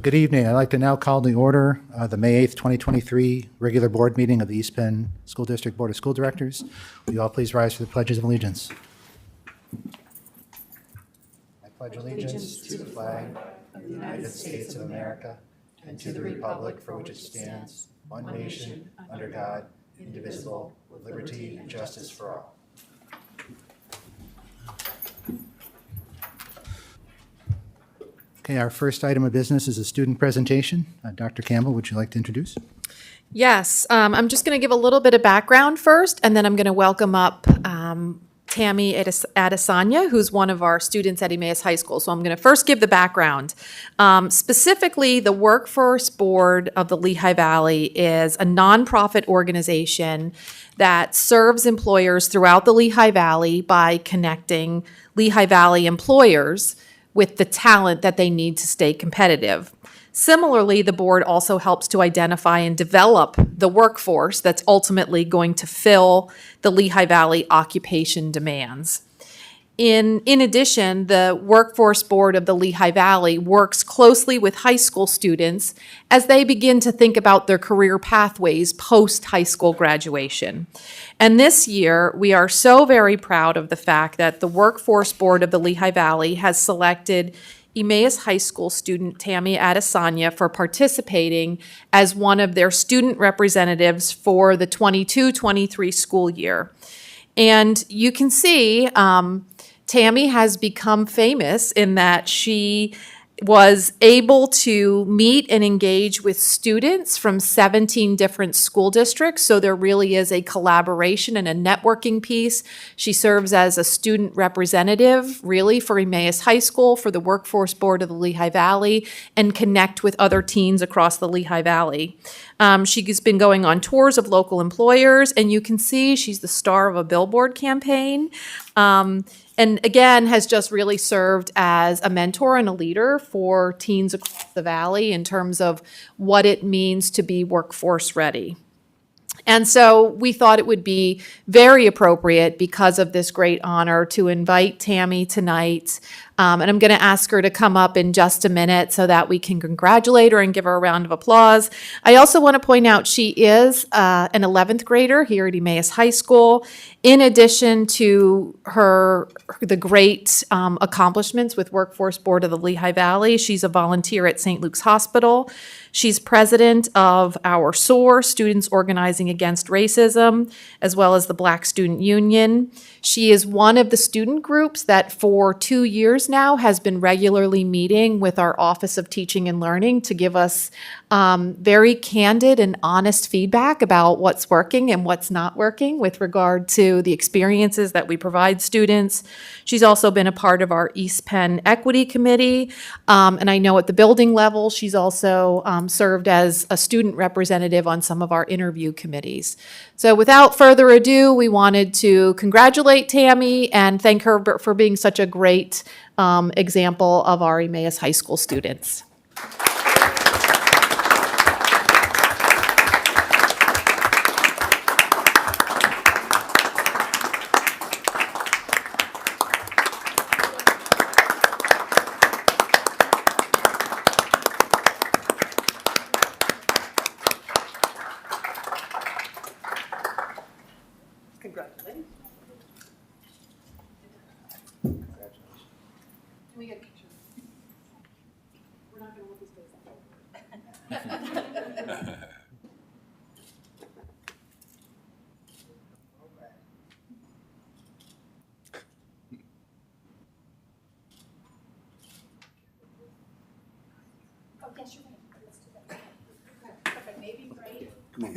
Good evening. I'd like to now call to order the May 8th, 2023 regular board meeting of the East Penn School District Board of School Directors. Will you all please rise for the pledges of allegiance? I pledge allegiance to the flag of the United States of America and to the republic for which it stands, one nation, under God, indivisible, with liberty and justice for all. Okay, our first item of business is a student presentation. Dr. Campbell, would you like to introduce? Yes, I'm just going to give a little bit of background first, and then I'm going to welcome up Tammy Adesanya, who's one of our students at Emmaus High School. So I'm going to first give the background. Specifically, the Workforce Board of the Lehigh Valley is a nonprofit organization that serves employers throughout the Lehigh Valley by connecting Lehigh Valley employers with the talent that they need to stay competitive. Similarly, the board also helps to identify and develop the workforce that's ultimately going to fill the Lehigh Valley occupation demands. In addition, the Workforce Board of the Lehigh Valley works closely with high school students as they begin to think about their career pathways post-high school graduation. And this year, we are so very proud of the fact that the Workforce Board of the Lehigh Valley has selected Emmaus High School student Tammy Adesanya for participating as one of their student representatives for the 22-23 school year. And you can see Tammy has become famous in that she was able to meet and engage with students from 17 different school districts. So there really is a collaboration and a networking piece. She serves as a student representative, really, for Emmaus High School, for the Workforce Board of the Lehigh Valley, and connect with other teens across the Lehigh Valley. She's been going on tours of local employers, and you can see she's the star of a billboard campaign. And again, has just really served as a mentor and a leader for teens across the valley in terms of what it means to be workforce ready. And so we thought it would be very appropriate because of this great honor to invite Tammy tonight. And I'm going to ask her to come up in just a minute so that we can congratulate her and give her a round of applause. I also want to point out she is an 11th grader here at Emmaus High School. In addition to the great accomplishments with Workforce Board of the Lehigh Valley, she's a volunteer at St. Luke's Hospital. She's president of our SOAR, Students Organizing Against Racism, as well as the Black Student Union. She is one of the student groups that for 2 years now has been regularly meeting with our Office of Teaching and Learning to give us very candid and honest feedback about what's working and what's not working with regard to the experiences that we provide students. She's also been a part of our East Penn Equity Committee, and I know at the building level she's also served as a student representative on some of our interview committees. So without further ado, we wanted to congratulate Tammy and thank her for being such a great example of our Emmaus High School students. Congratulations. Can we get a picture? We're not going to look his face up. Oh, yes, you're right. Let's do that. Perfect. Maybe right. Come on.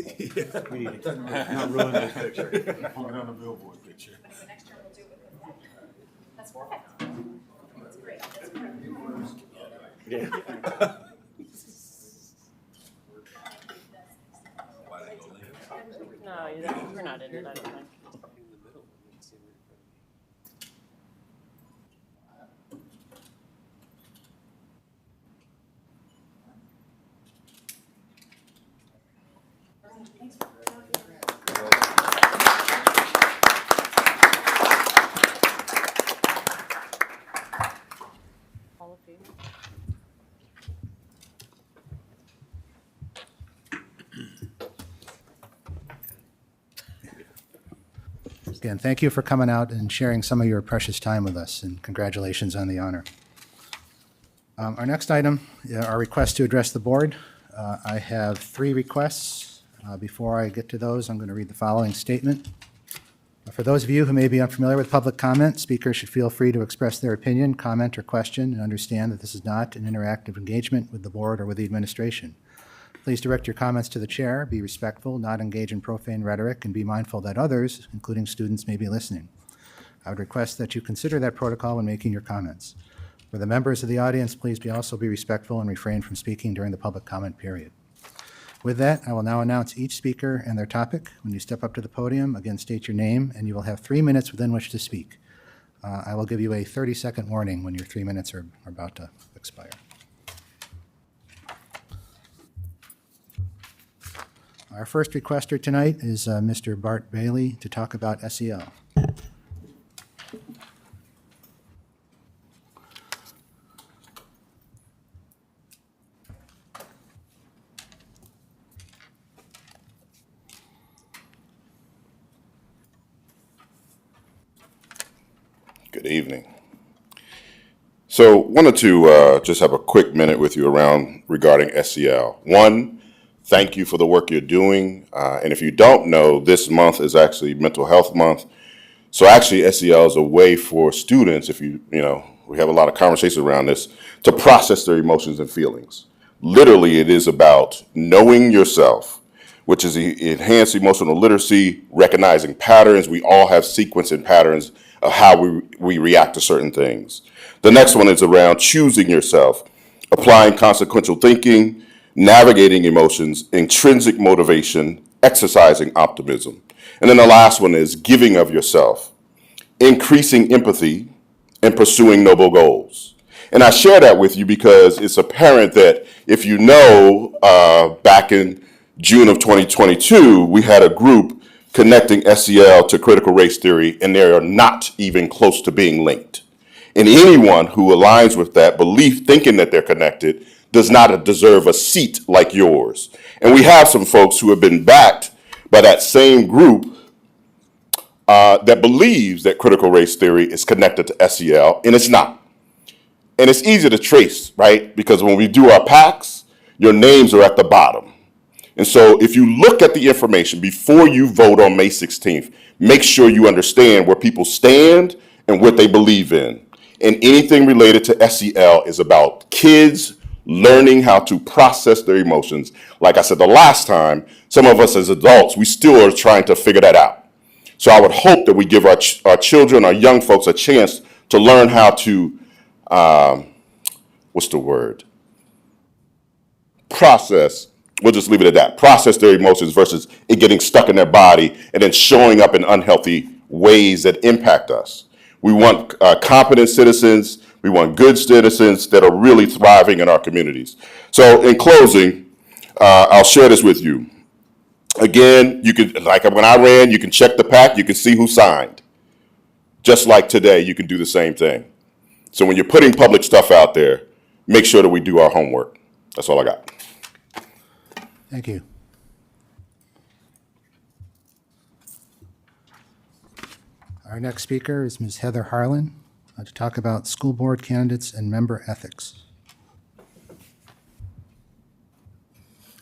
We need to not ruin this picture. Put it on a billboard picture. Anyway, next year we'll do it with that. That's perfect. That's great. That's perfect. Yeah. No, you're not in it, I don't think. Again, thank you for coming out and sharing some of your precious time with us, and congratulations on the honor. Our next item, our request to address the board. I have 3 requests. Before I get to those, I'm going to read the following statement. For those of you who may be unfamiliar with public comment, speakers should feel free to express their opinion, comment, or question, and understand that this is not an interactive engagement with the board or with the administration. Please direct your comments to the chair, be respectful, not engage in profane rhetoric, and be mindful that others, including students, may be listening. I would request that you consider that protocol when making your comments. For the members of the audience, please also be respectful and refrain from speaking during the public comment period. With that, I will now announce each speaker and their topic. When you step up to the podium, again, state your name, and you will have 3 minutes within which to speak. I will give you a 30-second warning when your 3 minutes are about to expire. Our first requester tonight is Mr. Bart Bailey to talk about SEL. Good evening. So wanted to just have a quick minute with you regarding SEL. One, thank you for the work you're doing. And if you don't know, this month is actually Mental Health Month. So actually SEL is a way for students, we have a lot of conversations around this, to process their emotions and feelings. Literally, it is about knowing yourself, which is enhanced emotional literacy, recognizing patterns. We all have sequence and patterns of how we react to certain things. The next one is around choosing yourself, applying consequential thinking, navigating emotions, intrinsic motivation, exercising optimism. And then the last one is giving of yourself, increasing empathy, and pursuing noble goals. And I share that with you because it's apparent that if you know, back in June of 2022, we had a group connecting SEL to critical race theory, and they are not even close to being linked. And anyone who aligns with that belief, thinking that they're connected, does not deserve a seat like yours. And we have some folks who have been backed by that same group that believes that critical race theory is connected to SEL, and it's not. And it's easy to trace, right? Because when we do our PACs, your names are at the bottom. And so if you look at the information before you vote on May 16th, make sure you understand where people stand and what they believe in. And anything related to SEL is about kids learning how to process their emotions. Like I said the last time, some of us as adults, we still are trying to figure that out. So I would hope that we give our children, our young folks, a chance to learn how to, process. We'll just leave it at that. Process their emotions versus it getting stuck in their body and then showing up in unhealthy ways that impact us. We want competent citizens. We want good citizens that are really thriving in our communities. So in closing, I'll share this with you. Again, you can, like when I ran, you can check the PAC, you can see who signed. Just like today, you can do the same thing. So when you're putting public stuff out there, make sure that we do our homework. That's all I got. Thank you. Our next speaker is Ms. Heather Harlan to talk about school board candidates and member ethics.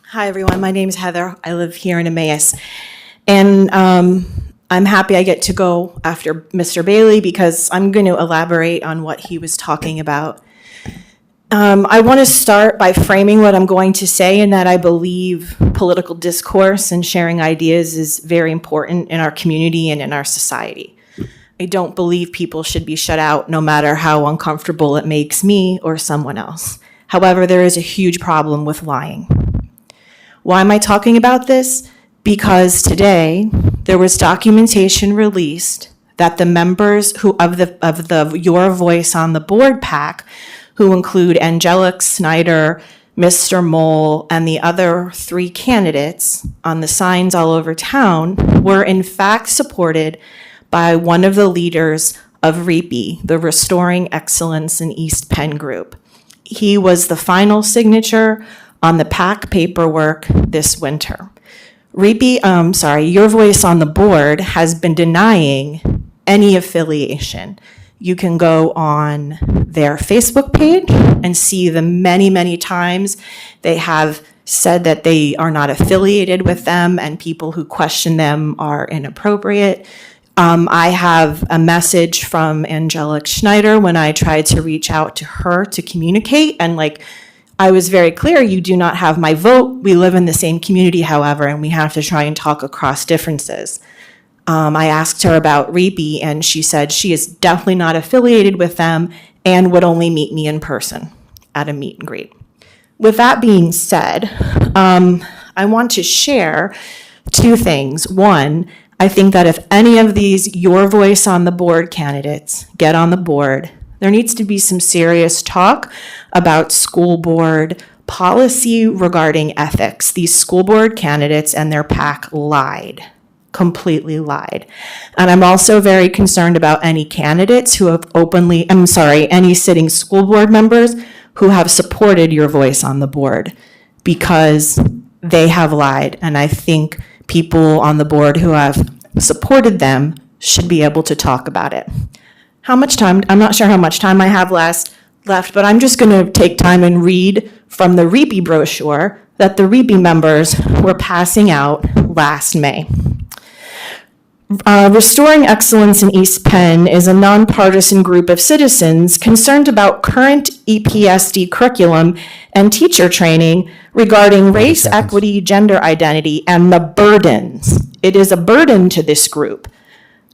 Hi, everyone. My name is Heather. I live here in Emmaus. And I'm happy I get to go after Mr. Bailey because I'm going to elaborate on what he was talking about. I want to start by framing what I'm going to say in that I believe political discourse and sharing ideas is very important in our community and in our society. I don't believe people should be shut out no matter how uncomfortable it makes me or someone else. However, there is a huge problem with lying. Why am I talking about this? Because today there was documentation released that the members of the Your Voice on the Board PAC, who include Angelic Snyder, Mr. Mole, and the other 3 candidates on the signs all over town, were in fact supported by one of the leaders of REPE, the Restoring Excellence in East Penn group. He was the final signature on the PAC paperwork this winter. Your Voice on the Board has been denying any affiliation. You can go on their Facebook page and see the many, many times they have said that they are not affiliated with them and people who question them are inappropriate. I have a message from Angelique Schneider when I tried to reach out to her to communicate, and I was very clear, you do not have my vote. We live in the same community, however, and we have to try and talk across differences. I asked her about REPE, and she said she is definitely not affiliated with them and would only meet me in person at a meet and greet. With that being said, I want to share two things. One, I think that if any of these Your Voice on the Board candidates get on the board, there needs to be some serious talk about school board policy regarding ethics. These school board candidates and their PAC lied, completely lied. And I'm also very concerned about any candidates who have any sitting school board members who have supported Your Voice on the Board, because they have lied. And I think people on the board who have supported them should be able to talk about it. How much time? I'm not sure how much time I have left, but I'm just going to take time and read from the REPE brochure that the REPE members were passing out last May. Restoring Excellence in East Penn is a nonpartisan group of citizens concerned about current EPSD curriculum and teacher training regarding race, equity, gender identity, and the burdens. It is a burden to this group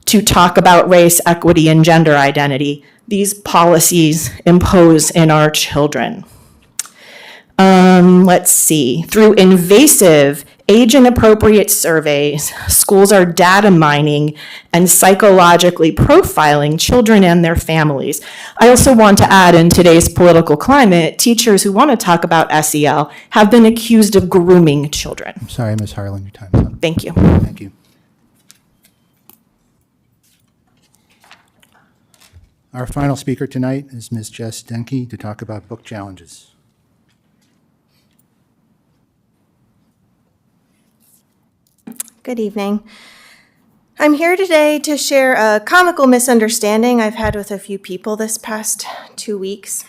to talk about race, equity, and gender identity these policies impose in our children. Let's see. Through invasive, age-inappropriate surveys, schools are data mining and psychologically profiling children and their families. I also want to add, in today's political climate, teachers who want to talk about SEL have been accused of grooming children. I'm sorry, Ms. Harlan, your time's up. Thank you. Thank you. Our final speaker tonight is Ms. Jess Denke to talk about book challenges. Good evening. I'm here today to share a comical misunderstanding I've had with a few people this past 2 weeks.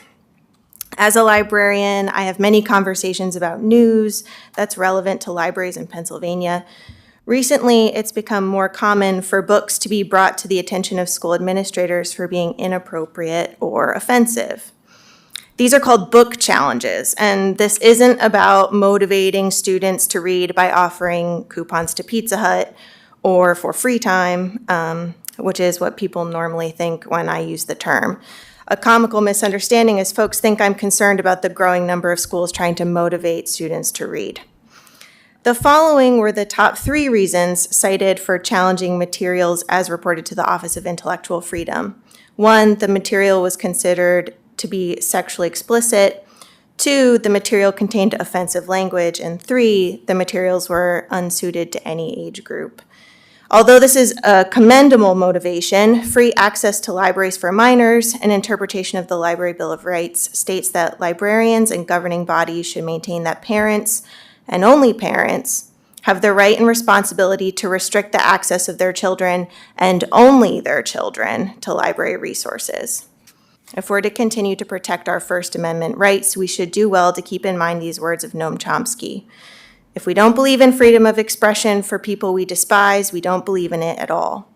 As a librarian, I have many conversations about news that's relevant to libraries in Pennsylvania. Recently, it's become more common for books to be brought to the attention of school administrators for being inappropriate or offensive. These are called book challenges, and this isn't about motivating students to read by offering coupons to Pizza Hut or for free time, which is what people normally think when I use the term. A comical misunderstanding is folks think I'm concerned about the growing number of schools trying to motivate students to read. The following were the top 3 reasons cited for challenging materials as reported to the Office of Intellectual Freedom. 1, the material was considered to be sexually explicit. 2, the material contained offensive language. And 3, the materials were unsuited to any age group. Although this is a commendable motivation, free access to libraries for minors, an interpretation of the Library Bill of Rights, states that librarians and governing bodies should maintain that parents, and only parents, have the right and responsibility to restrict the access of their children, and only their children, to library resources. If we're to continue to protect our First Amendment rights, we should do well to keep in mind these words of Noam Chomsky. If we don't believe in freedom of expression for people we despise, we don't believe in it at all.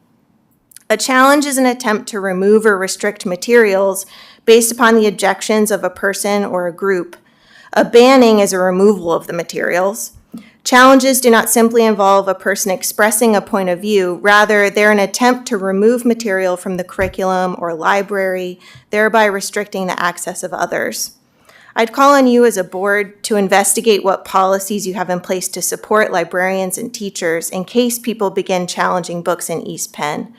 A challenge is an attempt to remove or restrict materials based upon the objections of a person or a group. A banning is a removal of the materials. Challenges do not simply involve a person expressing a point of view. Rather, they're an attempt to remove material from the curriculum or library, thereby restricting the access of others. I'd call on you as a board to investigate what policies you have in place to support librarians and teachers in case people begin challenging books in East Penn.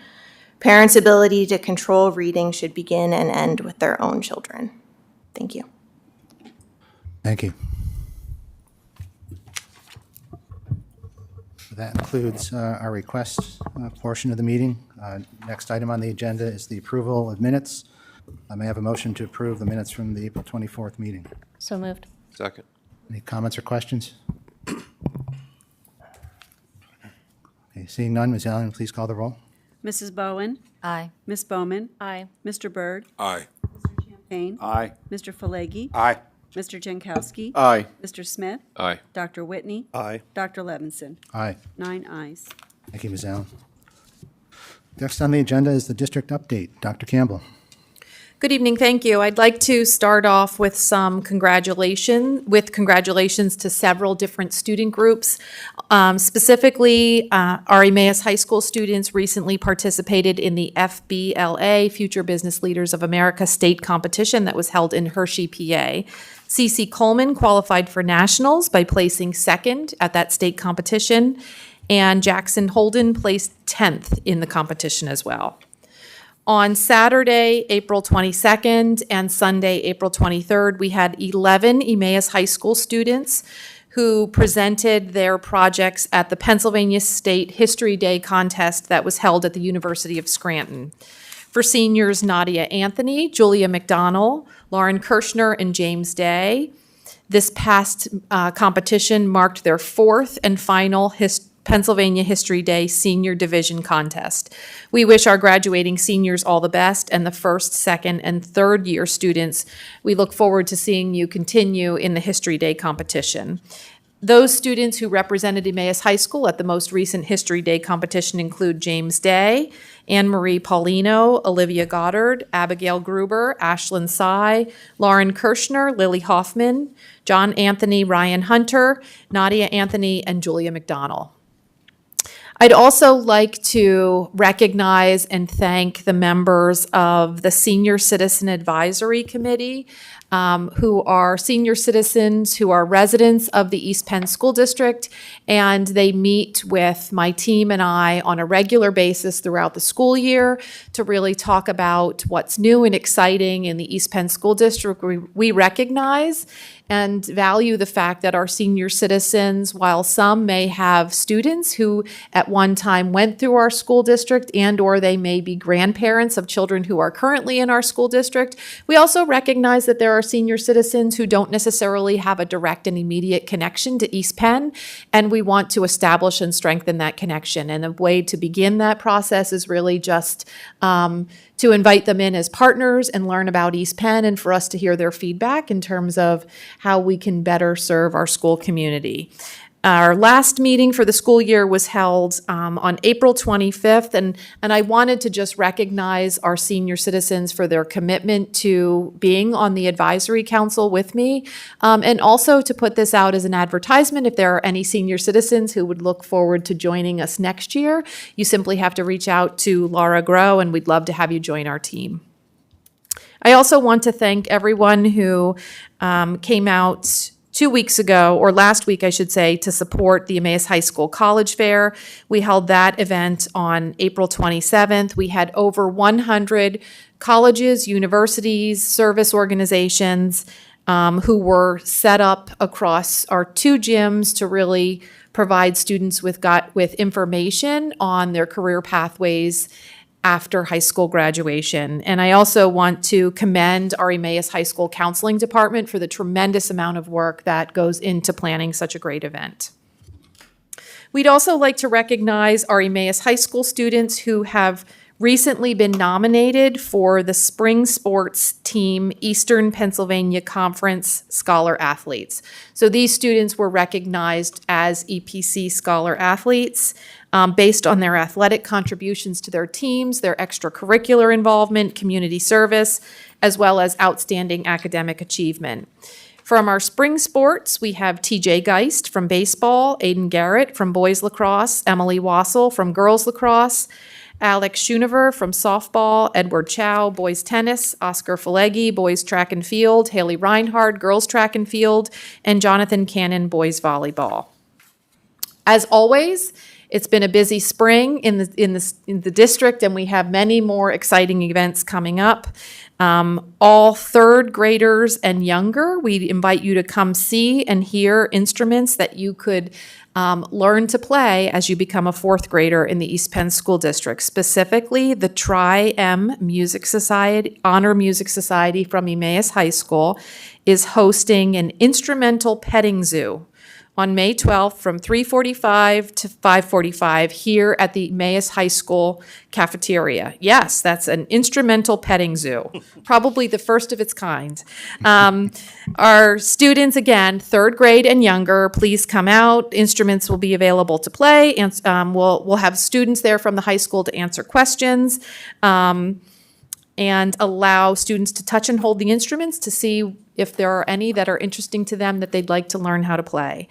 Parents' ability to control reading should begin and end with their own children. Thank you. Thank you. That includes our request portion of the meeting. Next item on the agenda is the approval of minutes. I may have a motion to approve the minutes from the April 24th meeting. So moved. Second. Any comments or questions? Seeing none, Ms. Allen, please call the roll. Mrs. Bowen. Aye. Miss Bowman. Aye. Mr. Byrd. Aye. Champagne. Aye. Mr. Falegi. Aye. Mr. Jankowski. Aye. Mr. Smith. Aye. Dr. Whitney. Aye. Dr. Levinson. Aye. 9 ayes. Thank you, Ms. Allen. Next on the agenda is the district update. Dr. Campbell. Good evening, thank you. I'd like to start off with some congratulations to several different student groups. Specifically, our Emmaus High School students recently participated in the FBLA, Future Business Leaders of America state competition that was held in Hershey, PA. CC Coleman qualified for nationals by placing second at that state competition, and Jackson Holden placed 10th in the competition as well. On Saturday, April 22nd, and Sunday, April 23rd, we had 11 Emmaus High School students who presented their projects at the Pennsylvania State History Day contest that was held at the University of Scranton. For seniors, Nadia Anthony, Julia McDonald, Lauren Kirschner, and James Day. This past competition marked their fourth and final Pennsylvania History Day Senior Division Contest. We wish our graduating seniors all the best, and the first, second, and third year students, we look forward to seeing you continue in the History Day competition. Those students who represented Emmaus High School at the most recent History Day competition include James Day, Anne Marie Paulino, Olivia Goddard, Abigail Gruber, Ashlyn Sy, Lauren Kirschner, Lily Hoffman, John Anthony, Ryan Hunter, Nadia Anthony, and Julia McDonald. I'd also like to recognize and thank the members of the Senior Citizen Advisory Committee, who are senior citizens who are residents of the East Penn School District, and they meet with my team and I on a regular basis throughout the school year to really talk about what's new and exciting in the East Penn School District. We recognize and value the fact that our senior citizens, while some may have students who at one time went through our school district and or they may be grandparents of children who are currently in our school district, we also recognize that there are senior citizens who don't necessarily have a direct and immediate connection to East Penn, and we want to establish and strengthen that connection. And a way to begin that process is really just to invite them in as partners and learn about East Penn, and for us to hear their feedback in terms of how we can better serve our school community. Our last meeting for the school year was held on April 25th, and I wanted to just recognize our senior citizens for their commitment to being on the advisory council with me, and also to put this out as an advertisement. If there are any senior citizens who would look forward to joining us next year, you simply have to reach out to Laura Groh, and we'd love to have you join our team. I also want to thank everyone who came out 2 weeks ago, or last week, I should say, to support the Emmaus High School College Fair. We held that event on April 27th. We had over 100 colleges, universities, service organizations who were set up across our 2 gyms to really provide students with information on their career pathways after high school graduation. And I also want to commend our Emmaus High School Counseling Department for the tremendous amount of work that goes into planning such a great event. We'd also like to recognize our Emmaus High School students who have recently been nominated for the Spring Sports Team Eastern Pennsylvania Conference Scholar Athletes. So these students were recognized as EPC Scholar Athletes based on their athletic contributions to their teams, their extracurricular involvement, community service, as well as outstanding academic achievement. From our spring sports, we have TJ Geist from baseball, Aiden Garrett from boys lacrosse, Emily Wassel from girls lacrosse, Alex Schoonover from softball, Edward Chow, boys tennis, Oscar Falegi, boys track and field, Haley Reinhardt, girls track and field, and Jonathan Cannon, boys volleyball. As always, it's been a busy spring in the district, and we have many more exciting events coming up. All third graders and younger, we invite you to come see and hear instruments that you could learn to play as you become a fourth grader in the East Penn School District. Specifically, the Tri-M Music Society, Honor Music Society from Emmaus High School is hosting an instrumental petting zoo on May 12th from 3:45 to 5:45 here at the Emmaus High School cafeteria. Yes, that's an instrumental petting zoo, probably the first of its kind. Our students, again, third grade and younger, please come out. Instruments will be available to play, and we'll have students there from the high school to answer questions. And allow students to touch and hold the instruments to see if there are any that are interesting to them that they'd like to learn how to play.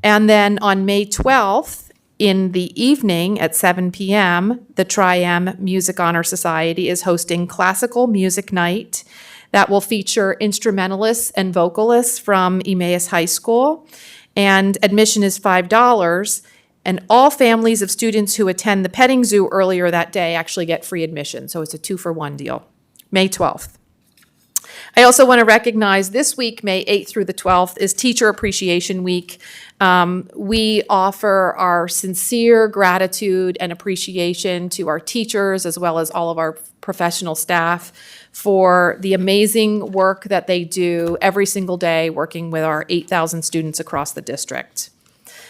And then on May 12th, in the evening at 7 p.m., the Tri-M Music Honor Society is hosting Classical Music Night that will feature instrumentalists and vocalists from Emmaus High School. And admission is $5. And all families of students who attend the petting zoo earlier that day actually get free admission. So it's a 2-for-1 deal, May 12th. I also want to recognize this week, May 8th through the 12th, is Teacher Appreciation Week. We offer our sincere gratitude and appreciation to our teachers as well as all of our professional staff for the amazing work that they do every single day working with our 8,000 students across the district.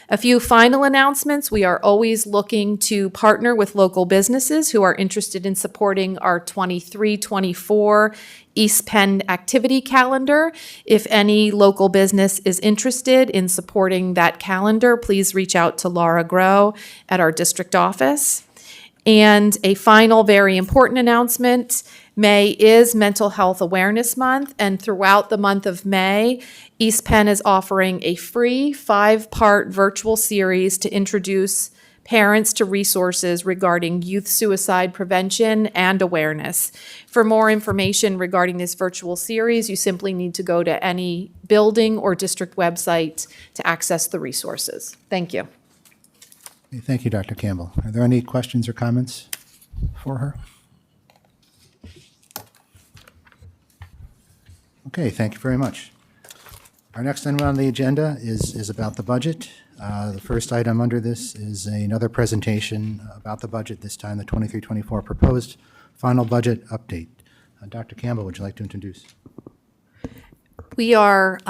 A few final announcements. We are always looking to partner with local businesses who are interested in supporting our 23-24 East Penn activity calendar. If any local business is interested in supporting that calendar, please reach out to Laura Grow at our district office. And a final very important announcement. May is Mental Health Awareness Month, and throughout the month of May, East Penn is offering a free 5-part virtual series to introduce parents to resources regarding youth suicide prevention and awareness. For more information regarding this virtual series, you simply need to go to any building or district website to access the resources. Thank you. Okay, thank you, Dr. Campbell. Are there any questions or comments for her? Okay, thank you very much. Our next item on the agenda is about the budget. The first item under this is another presentation about the budget, this time the 23-24 proposed final budget update. Dr. Campbell, would you like to introduce? We are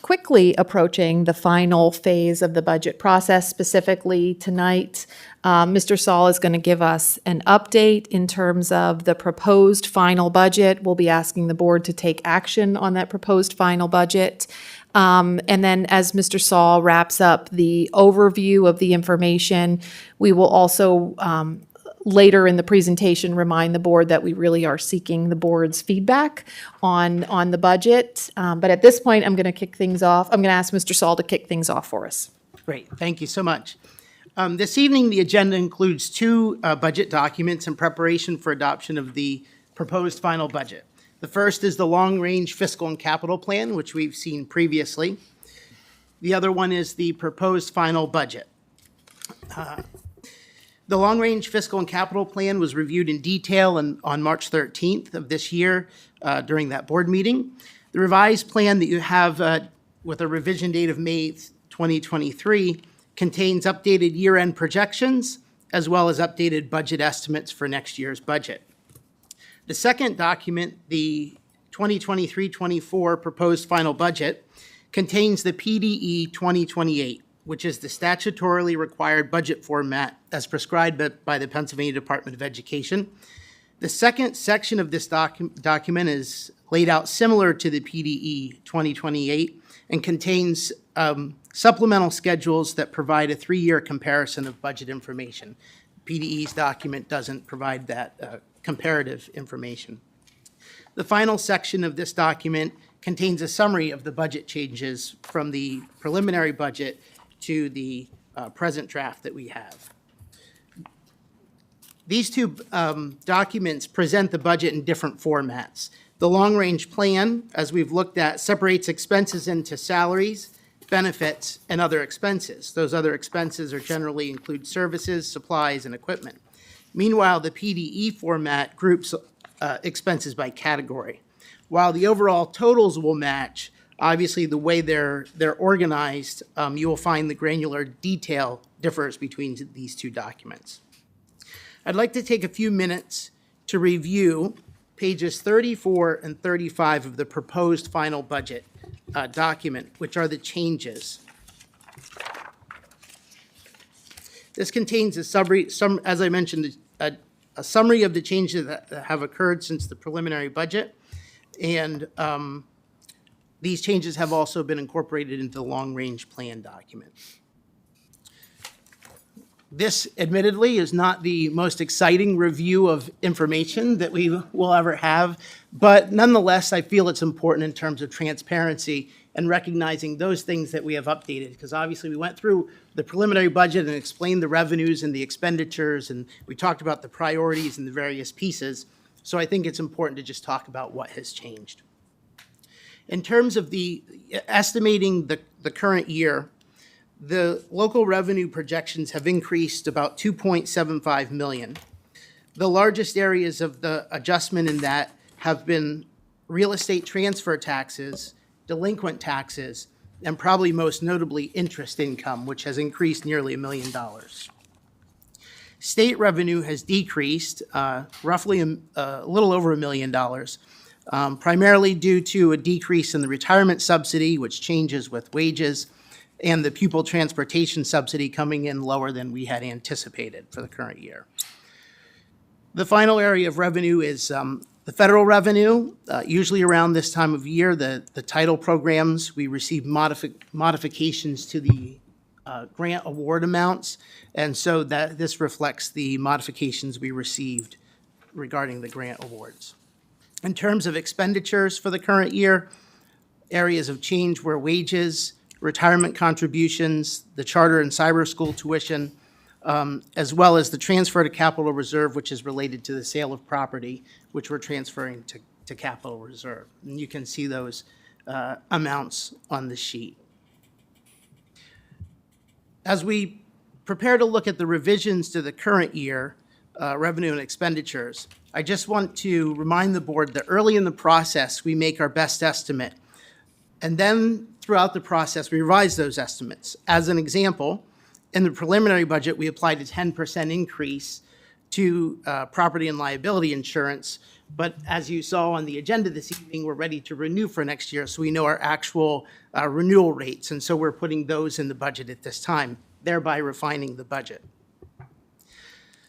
quickly approaching the final phase of the budget process. Specifically tonight, Mr. Saul is going to give us an update in terms of the proposed final budget. We'll be asking the board to take action on that proposed final budget. And then as Mr. Saul wraps up the overview of the information, we will also later in the presentation remind the board that we really are seeking the board's feedback on the budget. But at this point, I'm going to kick things off. I'm going to ask Mr. Saul to kick things off for us. Great, thank you so much. This evening, the agenda includes 2 budget documents in preparation for adoption of the proposed final budget. The first is the long-range fiscal and capital plan, which we've seen previously. The other one is the proposed final budget. The long-range fiscal and capital plan was reviewed in detail on March 13th of this year during that board meeting. The revised plan that you have with a revision date of May 2023 contains updated year-end projections as well as updated budget estimates for next year's budget. The second document, the 2023-24 proposed final budget, contains the PDE 2028, which is the statutorily required budget format as prescribed by the Pennsylvania Department of Education. The second section of this document is laid out similar to the PDE 2028 and contains supplemental schedules that provide a 3-year comparison of budget information. PDE's document doesn't provide that comparative information. The final section of this document contains a summary of the budget changes from the preliminary budget to the present draft that we have. These 2 documents present the budget in different formats. The long-range plan, as we've looked at, separates expenses into salaries, benefits, and other expenses. Those other expenses are generally include services, supplies, and equipment. Meanwhile, the PDE format groups expenses by category. While the overall totals will match, obviously the way they're organized, you will find the granular detail differs between these 2 documents. I'd like to take a few minutes to review pages 34 and 35 of the proposed final budget document, which are the changes. This contains a summary, as I mentioned, a summary of the changes that have occurred since the preliminary budget. And these changes have also been incorporated into the long-range plan document. This admittedly is not the most exciting review of information that we will ever have, but nonetheless, I feel it's important in terms of transparency and recognizing those things that we have updated, because obviously we went through the preliminary budget and explained the revenues and the expenditures, and we talked about the priorities and the various pieces. So I think it's important to just talk about what has changed. In terms of the estimating the current year, the local revenue projections have increased about 2.75 million. The largest areas of the adjustment in that have been real estate transfer taxes, delinquent taxes, and probably most notably interest income, which has increased nearly $1 million. State revenue has decreased roughly a little over $1 million, primarily due to a decrease in the retirement subsidy, which changes with wages, and the pupil transportation subsidy coming in lower than we had anticipated for the current year. The final area of revenue is the federal revenue. Usually around this time of year, the title programs, we receive modifications to the grant award amounts, and so that this reflects the modifications we received regarding the grant awards. In terms of expenditures for the current year, areas of change were wages, retirement contributions, the charter and cyber school tuition, as well as the transfer to capital reserve, which is related to the sale of property, which we're transferring to capital reserve. And you can see those amounts on the sheet. As we prepare to look at the revisions to the current year, revenue and expenditures, I just want to remind the board that early in the process, we make our best estimate. And then throughout the process, we revise those estimates. As an example, in the preliminary budget, we applied a 10% increase to property and liability insurance. But as you saw on the agenda this evening, we're ready to renew for next year, so we know our actual renewal rates. And so we're putting those in the budget at this time, thereby refining the budget.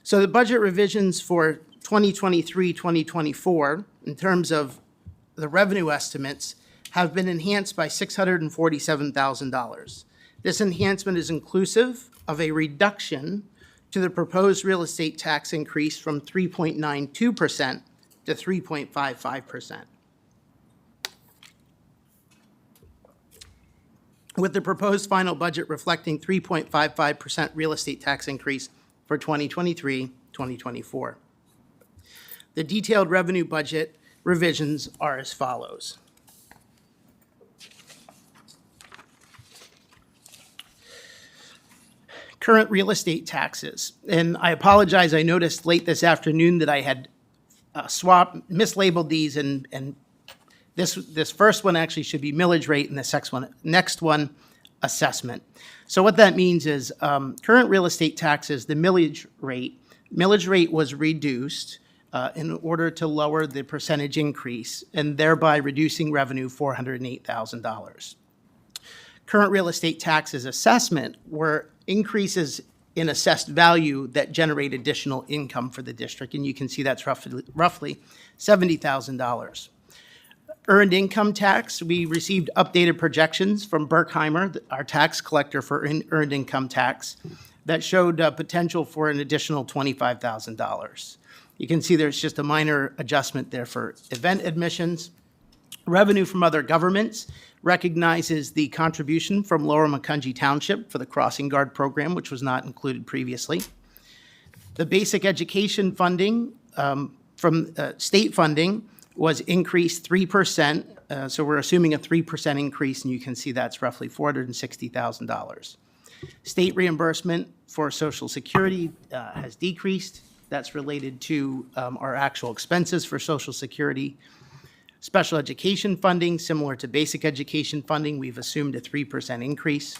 So the budget revisions for 2023-2024, in terms of the revenue estimates, have been enhanced by $647,000. This enhancement is inclusive of a reduction to the proposed real estate tax increase from 3.92% to 3.55%. With the proposed final budget reflecting 3.55% real estate tax increase for 2023-2024. The detailed revenue budget revisions are as follows. Current real estate taxes, and I apologize, I noticed late this afternoon that I had mislabeled these, and this first one actually should be millage rate, and the next one, assessment. So what that means is current real estate taxes, the millage rate was reduced in order to lower the percentage increase, and thereby reducing revenue $408,000. Current real estate taxes assessment were increases in assessed value that generate additional income for the district, and you can see that's roughly $70,000. Earned income tax, we received updated projections from Berkheimer, our tax collector for earned income tax, that showed potential for an additional $25,000. You can see there's just a minor adjustment there for event admissions. Revenue from other governments recognizes the contribution from Lower Macungie Township for the Crossing Guard program, which was not included previously. The basic education funding from state funding was increased 3%, so we're assuming a 3% increase, and you can see that's roughly $460,000. State reimbursement for Social Security has decreased. That's related to our actual expenses for Social Security. Special education funding, similar to basic education funding, we've assumed a 3% increase.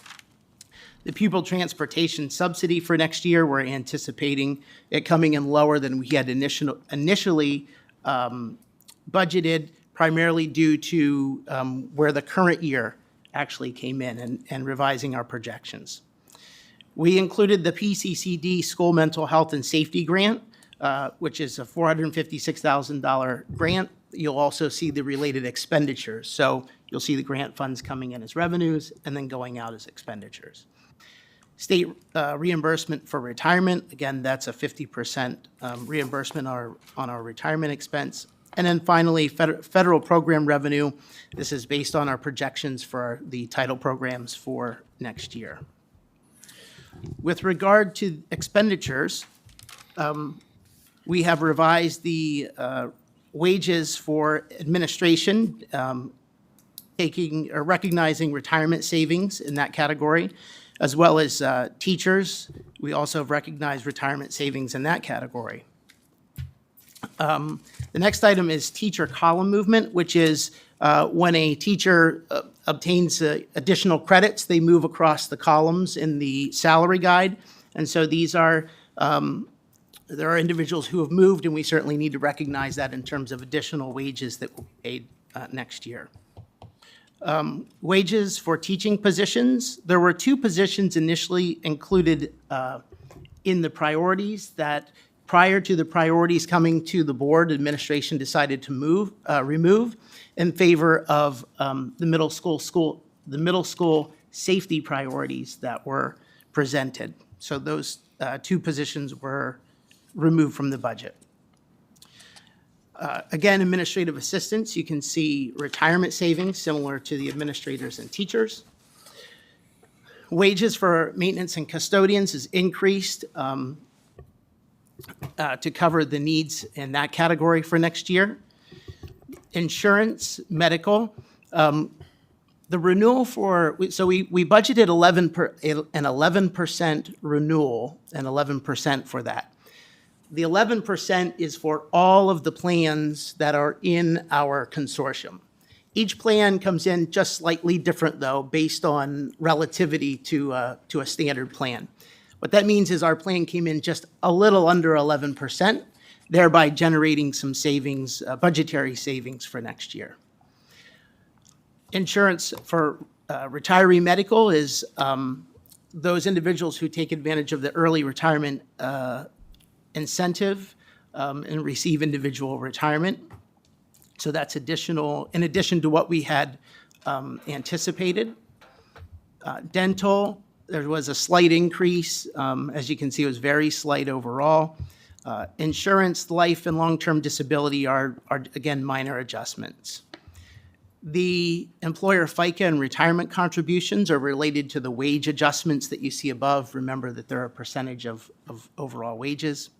The pupil transportation subsidy for next year, we're anticipating it coming in lower than we had initially budgeted, primarily due to where the current year actually came in and revising our projections. We included the PCCD School Mental Health and Safety Grant, which is a $456,000 grant. You'll also see the related expenditures. So you'll see the grant funds coming in as revenues and then going out as expenditures. State reimbursement for retirement, again, that's a 50% reimbursement on our retirement expense. And then finally, federal program revenue. This is based on our projections for the title programs for next year. With regard to expenditures, we have revised the wages for administration, recognizing retirement savings in that category, as well as teachers. We also have recognized retirement savings in that category. The next item is teacher column movement, which is when a teacher obtains additional credits, they move across the columns in the salary guide. And so these are, there are individuals who have moved, and we certainly need to recognize that in terms of additional wages that will be paid next year. Wages for teaching positions. There were 2 positions initially included in the priorities that prior to the priorities coming to the board, administration decided to remove in favor of the middle school safety priorities that were presented. So those 2 positions were removed from the budget. Again, administrative assistants, you can see retirement savings similar to the administrators and teachers. Wages for maintenance and custodians is increased to cover the needs in that category for next year. Insurance, medical, the renewal for, so we budgeted an 11% renewal and 11% for that. The 11% is for all of the plans that are in our consortium. Each plan comes in just slightly different, though, based on relativity to a standard plan. What that means is our plan came in just a little under 11%, thereby generating some savings, budgetary savings for next year. Insurance for retiree medical is those individuals who take advantage of the early retirement incentive and receive individual retirement. So that's additional, in addition to what we had anticipated. Dental, there was a slight increase. As you can see, it was very slight overall. Insurance, life, and long-term disability are again, minor adjustments. The employer FICA and retirement contributions are related to the wage adjustments that you see above. Remember that they're a percentage of overall wages.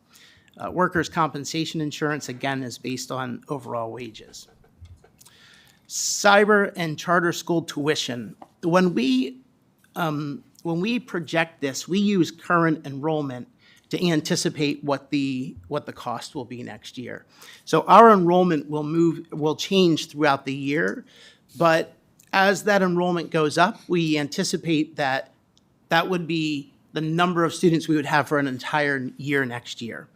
Workers' compensation insurance, again, is based on overall wages. Cyber and charter school tuition. When we project this, we use current enrollment to anticipate what the cost will be next year. So our enrollment will change throughout the year, but as that enrollment goes up, we anticipate that would be the number of students we would have for an entire year next year.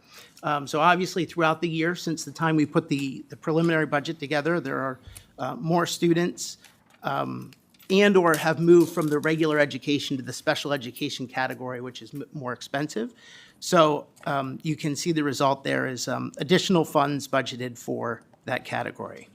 So obviously throughout the year, since the time we put the preliminary budget together, there are more students and or have moved from the regular education to the special education category, which is more expensive. So you can see the result there is additional funds budgeted for that category.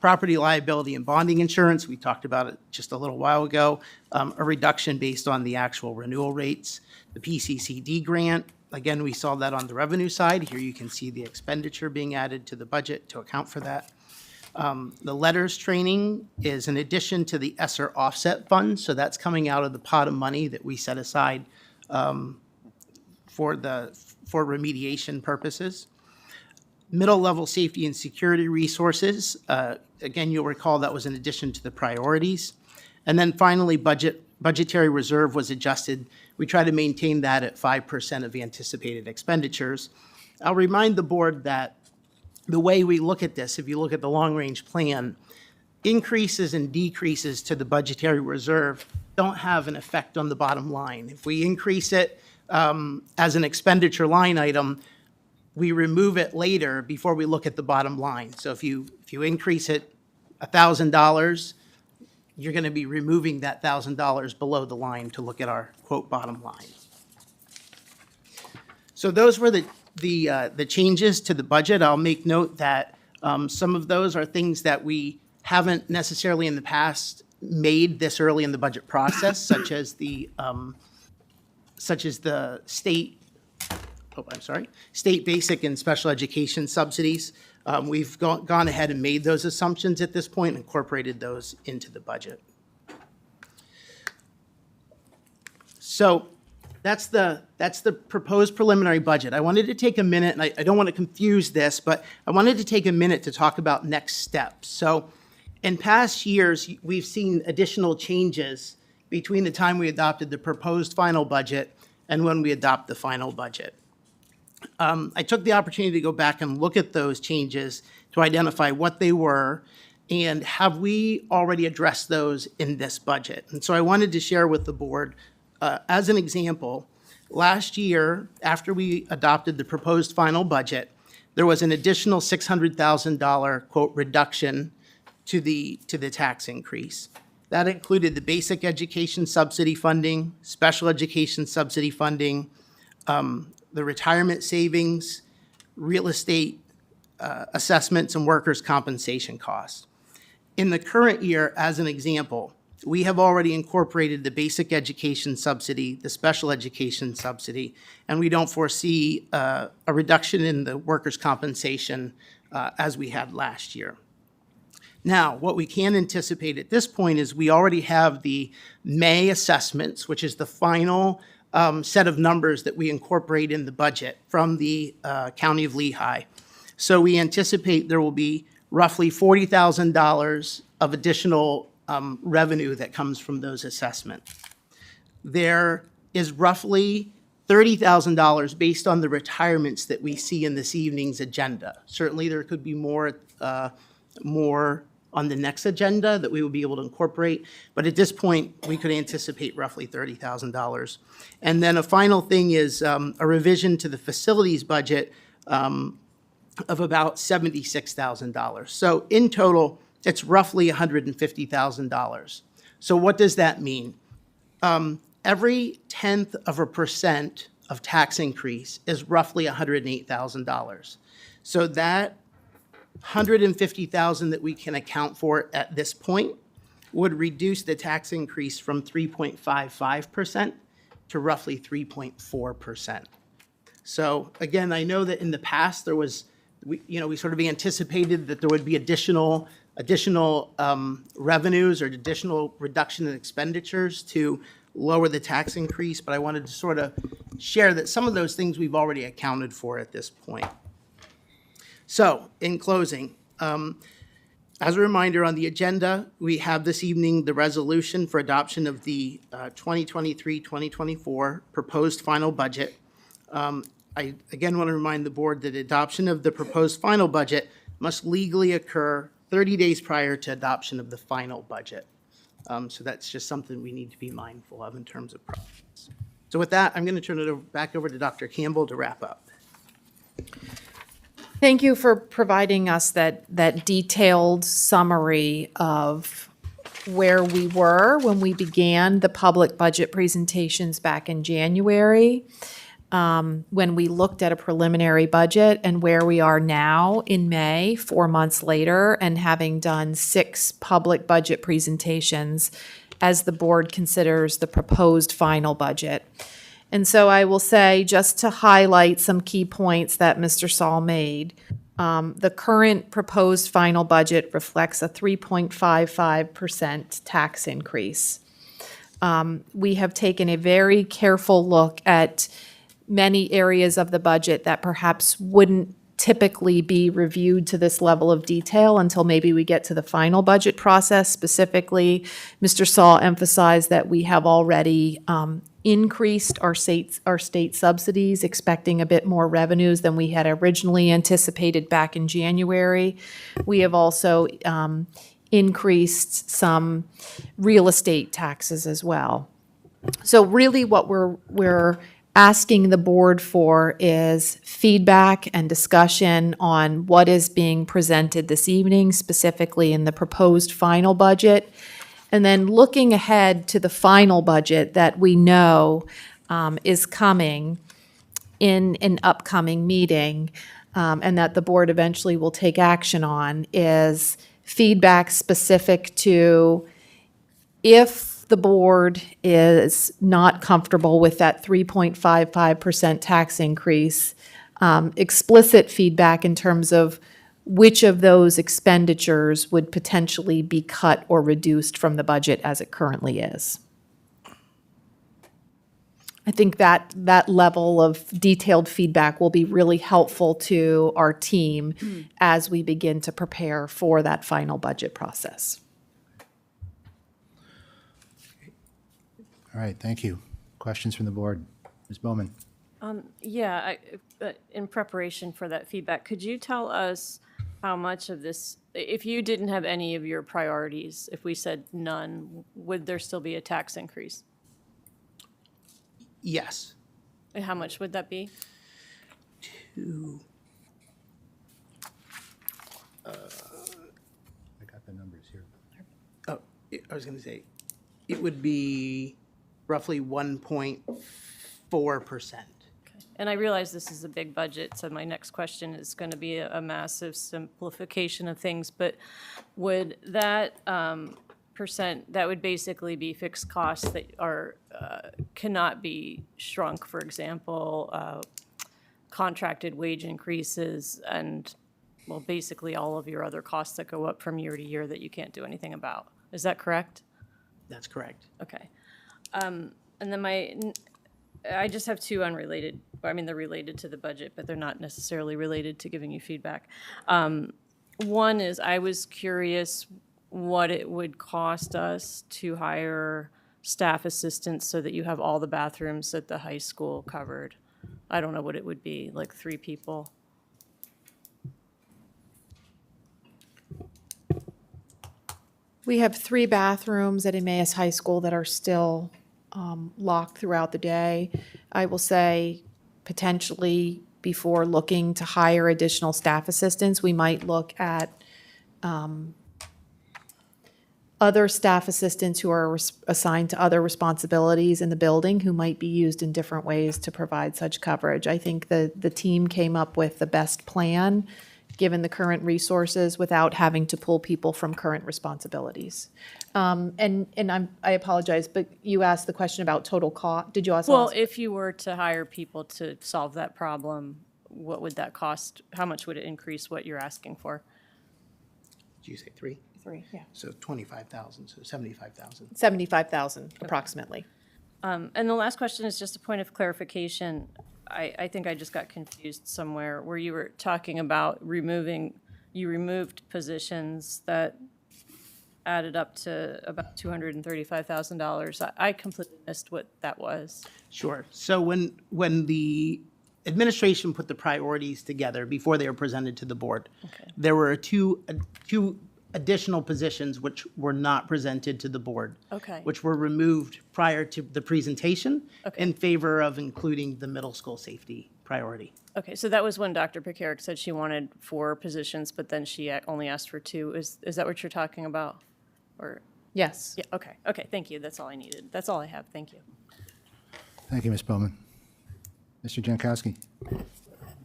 Property liability and bonding insurance, we talked about it just a little while ago, a reduction based on the actual renewal rates. The PCCD grant, again, we saw that on the revenue side. Here you can see the expenditure being added to the budget to account for that. The letters training is in addition to the ESSER offset fund, so that's coming out of the pot of money that we set aside for remediation purposes. Middle level safety and security resources, again, you'll recall that was in addition to the priorities. And then finally, budgetary reserve was adjusted. We try to maintain that at 5% of the anticipated expenditures. I'll remind the board that the way we look at this, if you look at the long-range plan, increases and decreases to the budgetary reserve don't have an effect on the bottom line. If we increase it as an expenditure line item, we remove it later before we look at the bottom line. So if you increase it $1,000, you're going to be removing that $1,000 below the line to look at our quote bottom line. So those were the changes to the budget. I'll make note that some of those are things that we haven't necessarily in the past made this early in the budget process, such as the state basic and special education subsidies. We've gone ahead and made those assumptions at this point, and incorporated those into the budget. So that's the proposed preliminary budget. I wanted to take a minute, and I don't want to confuse this, but I wanted to take a minute to talk about next steps. So in past years, we've seen additional changes between the time we adopted the proposed final budget and when we adopt the final budget. I took the opportunity to go back and look at those changes to identify what they were and have we already addressed those in this budget. And so I wanted to share with the board, as an example, last year, after we adopted the proposed final budget, there was an additional $600,000 quote reduction to the tax increase. That included the basic education subsidy funding, special education subsidy funding, the retirement savings, real estate assessments, and workers' compensation costs. In the current year, as an example, we have already incorporated the basic education subsidy, the special education subsidy, and we don't foresee a reduction in the workers' compensation as we had last year. Now, what we can anticipate at this point is we already have the May assessments, which is the final set of numbers that we incorporate in the budget from the County of Lehigh. So we anticipate there will be roughly $40,000 of additional revenue that comes from those assessments. There is roughly $30,000 based on the retirements that we see in this evening's agenda. Certainly, there could be more on the next agenda that we will be able to incorporate, but at this point, we could anticipate roughly $30,000. And then a final thing is a revision to the facilities budget of about $76,000. So in total, it's roughly $150,000. So what does that mean? Every 0.1% of tax increase is roughly $108,000. So that $150,000 that we can account for at this point would reduce the tax increase from 3.55% to roughly 3.4%. So again, I know that in the past there was, we sort of anticipated that there would be additional revenues or additional reduction in expenditures to lower the tax increase, but I wanted to sort of share that some of those things we've already accounted for at this point. So, in closing, as a reminder, on the agenda, we have this evening the resolution for adoption of the 2023-2024 proposed final budget. I again want to remind the board that adoption of the proposed final budget must legally occur 30 days prior to adoption of the final budget. So that's just something we need to be mindful of in terms of process. So with that, I'm going to turn it back over to Dr. Campbell to wrap up. Thank you for providing us that detailed summary of where we were when we began the public budget presentations back in January, when we looked at a preliminary budget, and where we are now in May, 4 months later, and having done 6 public budget presentations as the board considers the proposed final budget. And so I will say, just to highlight some key points that Mr. Saul made, the current proposed final budget reflects a 3.55% tax increase. We have taken a very careful look at many areas of the budget that perhaps wouldn't typically be reviewed to this level of detail until maybe we get to the final budget process. Specifically, Mr. Saul emphasized that we have already increased our state subsidies, expecting a bit more revenues than we had originally anticipated back in January. We have also increased some real estate taxes as well. So really what we're asking the board for is feedback and discussion on what is being presented this evening, specifically in the proposed final budget, and then looking ahead to the final budget that we know is coming in an upcoming meeting, and that the board eventually will take action on, is feedback specific to if the board is not comfortable with that 3.55% tax increase, explicit feedback in terms of which of those expenditures would potentially be cut or reduced from the budget as it currently is. I think that level of detailed feedback will be really helpful to our team as we begin to prepare for that final budget process. All right, thank you. Questions from the board? Ms. Bowman? Yeah, in preparation for that feedback, could you tell us how much of this, if you didn't have any of your priorities, if we said none, would there still be a tax increase? Yes. And how much would that be? I got the numbers here. Oh, I was going to say, it would be roughly 1.4%. And I realize this is a big budget, so my next question is going to be a massive simplification of things, but would that percent, that would basically be fixed costs that are, cannot be shrunk, for example, contracted wage increases and, well, basically all of your other costs that go up from year to year that you can't do anything about. Is that correct? That's correct. Okay. And then I just have two unrelated, I mean, they're related to the budget, but they're not necessarily related to giving you feedback. One is, I was curious what it would cost us to hire staff assistants so that you have all the bathrooms at the high school covered. I don't know what it would be, like 3 people. We have 3 bathrooms at Emmaus High School that are still locked throughout the day. I will say potentially before looking to hire additional staff assistants, we might look at other staff assistants who are assigned to other responsibilities in the building who might be used in different ways to provide such coverage. I think the team came up with the best plan given the current resources without having to pull people from current responsibilities. And I apologize, but you asked the question about total cost. Did you also Well, ask? if you were to hire people to solve that problem, what would that cost? How much would it increase what you're asking for? Did you say 3? 3, yeah. So 25,000, so 75,000. 75,000 approximately. And the last question is just a point of clarification. I think I just got confused somewhere where you were talking about you removed positions that added up to about $235,000. I completely missed what that was. Sure. So when the administration put the priorities together before they were presented to the board, there were two additional positions which were not presented to the board. Okay. Which were removed prior to the presentation Okay. in favor of including the middle school safety priority. Okay, so that was when Dr. Pekarik said she wanted 4 positions, but then she only asked for 2. Is that what you're talking about? Or, Yes. yeah, okay, thank you. That's all I needed. That's all I have. Thank you. Thank you, Ms. Bowman. Mr. Jankowski?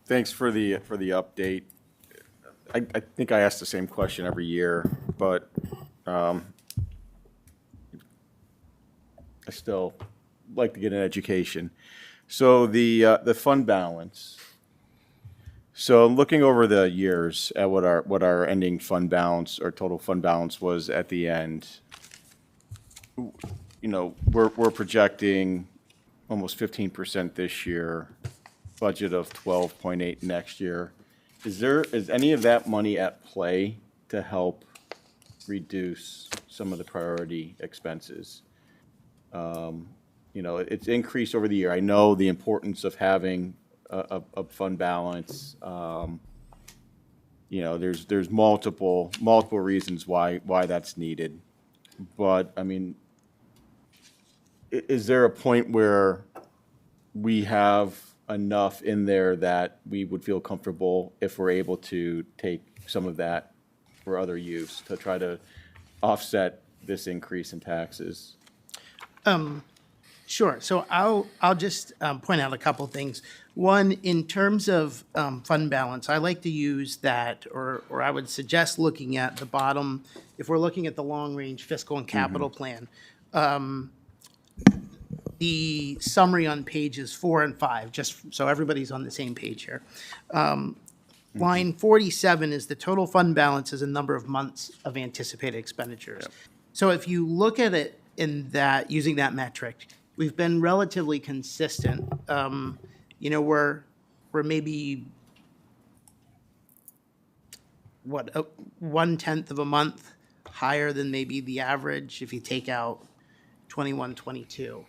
Thanks for the update. I think I ask the same question every year, but I still like to get an education. So the fund balance. So looking over the years at what our ending fund balance or total fund balance was at the end, we're projecting almost 15% this year, budget of 12.8 next year. Is any of that money at play to help reduce some of the priority expenses? It's increased over the year. I know the importance of having a fund balance. There's multiple reasons why that's needed. But I mean, is there a point where we have enough in there that we would feel comfortable if we're able to take some of that for other use to try to offset this increase in taxes? Sure. So I'll just point out a couple things. One, in terms of fund balance, I like to use that, or I would suggest looking at the bottom, if we're looking at the long-range fiscal and capital plan, the summary on pages 4 and 5, just so everybody's on the same page here. Line 47 is the total fund balance is a number of months of anticipated expenditures. So if you look at it in that, using that metric, we've been relatively consistent. We're maybe, 1/10 of a month higher than maybe the average if you take out 21, 22.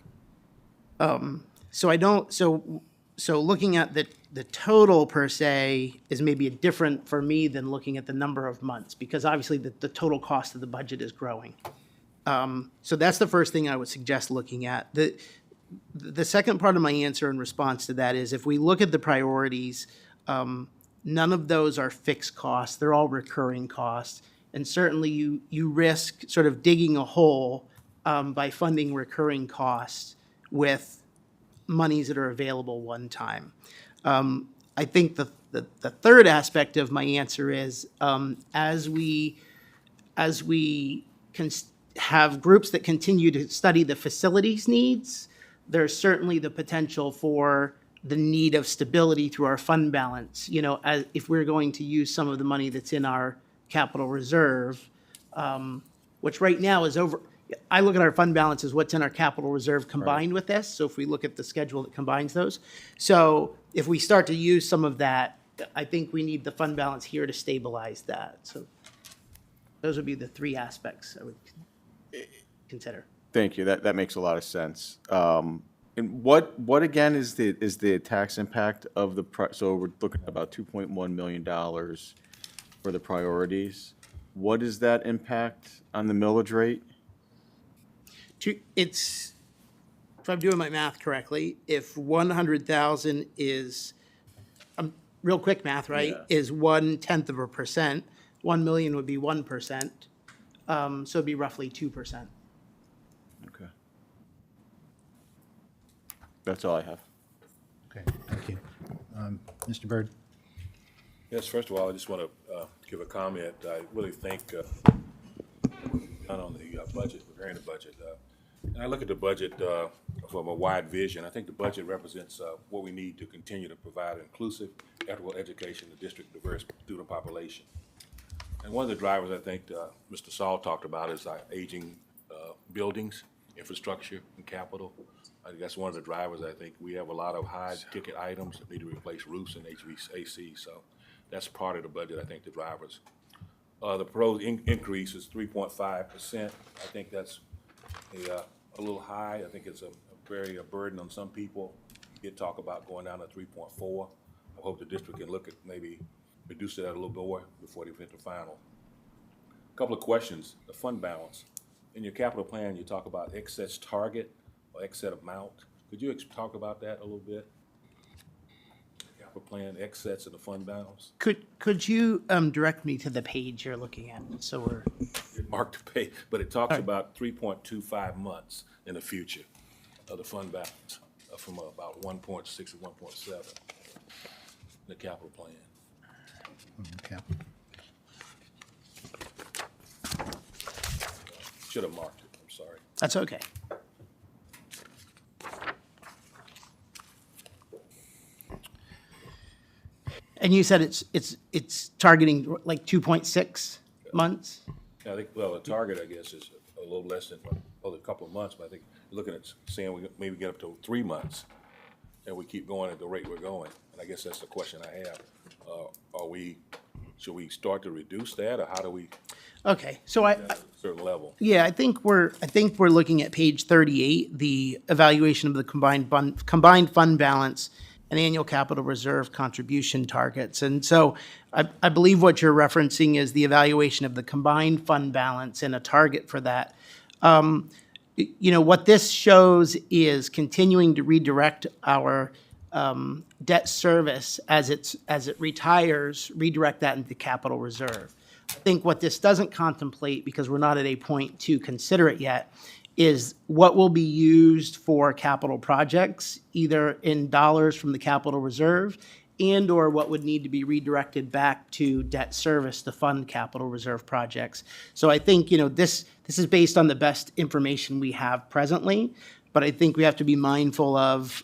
So looking at the total per se is maybe different for me than looking at the number of months, because obviously the total cost of the budget is growing. So that's the first thing I would suggest looking at. The second part of my answer in response to that is if we look at the priorities, none of those are fixed costs. They're all recurring costs. And certainly you risk sort of digging a hole by funding recurring costs with monies that are available one time. I think the third aspect of my answer is as we can have groups that continue to study the facilities needs, there's certainly the potential for the need of stability through our fund balance. As if we're going to use some of the money that's in our capital reserve, which right now is over. I look at our fund balance as what's in our capital reserve combined with this. So if we look at the schedule that combines those. So if we start to use some of that, I think we need the fund balance here to stabilize that. So those would be the three aspects I would consider. Thank you. That makes a lot of sense. And what again is the tax impact of so we're looking at about $2.1 million for the priorities. What is that impact on the millage rate? It's, if I'm doing my math correctly, if 100,000 is, real quick math, right? Yeah. Is 0.1%, 1 million would be 1%. So it'd be roughly 2%. Okay. That's all I have. Okay, thank you. Mr. Byrd? Yes, first of all, I just want to give a comment. I really think on the budget, preparing the budget. And I look at the budget from a wide vision. I think the budget represents what we need to continue to provide inclusive, equitable education to district diverse student population. And one of the drivers I think Mr. Saul talked about is our aging buildings, infrastructure, and capital. I think that's one of the drivers. I think we have a lot of high-ticket items that need to replace roofs and HVAC. So that's part of the budget, I think, the drivers. The proposed increase is 3.5%. I think that's a little high. I think it's a very burden on some people. You did talk about going down to 3.4. I hope the district can look at maybe reduce it a little more before they hit the final. A couple of questions. The fund balance. In your capital plan, you talk about excess target or excess amount. Could you talk about that a little bit? Capital plan, excess of the fund balance. Could you direct me to the page you're looking at? So we're Marked the page, but it talks about 3.25 months in the future of the fund balance from about 1.6 to 1.7 in the capital plan. Okay. Should have marked it, I'm sorry. That's okay. And you said it's targeting like 2.6 months? I think, well, the target, I guess, is a little less than, probably a couple of months, but I think you're looking at saying we maybe get up to 3 months, and we keep going at the rate we're going. And I guess that's the question I have. Should we start to reduce that, or how do we, Okay, so at a certain level? yeah, I think we're looking at page 38, the evaluation of the combined fund balance and annual capital reserve contribution targets. And so I believe what you're referencing is the evaluation of the combined fund balance and a target for that. what this shows is continuing to redirect our debt service as it retires, redirect that into capital reserve. I think what this doesn't contemplate, because we're not at a point to consider it yet, is what will be used for capital projects, either in dollars from the capital reserve and or what would need to be redirected back to debt service to fund capital reserve projects. So I think, this is based on the best information we have presently, but I think we have to be mindful of,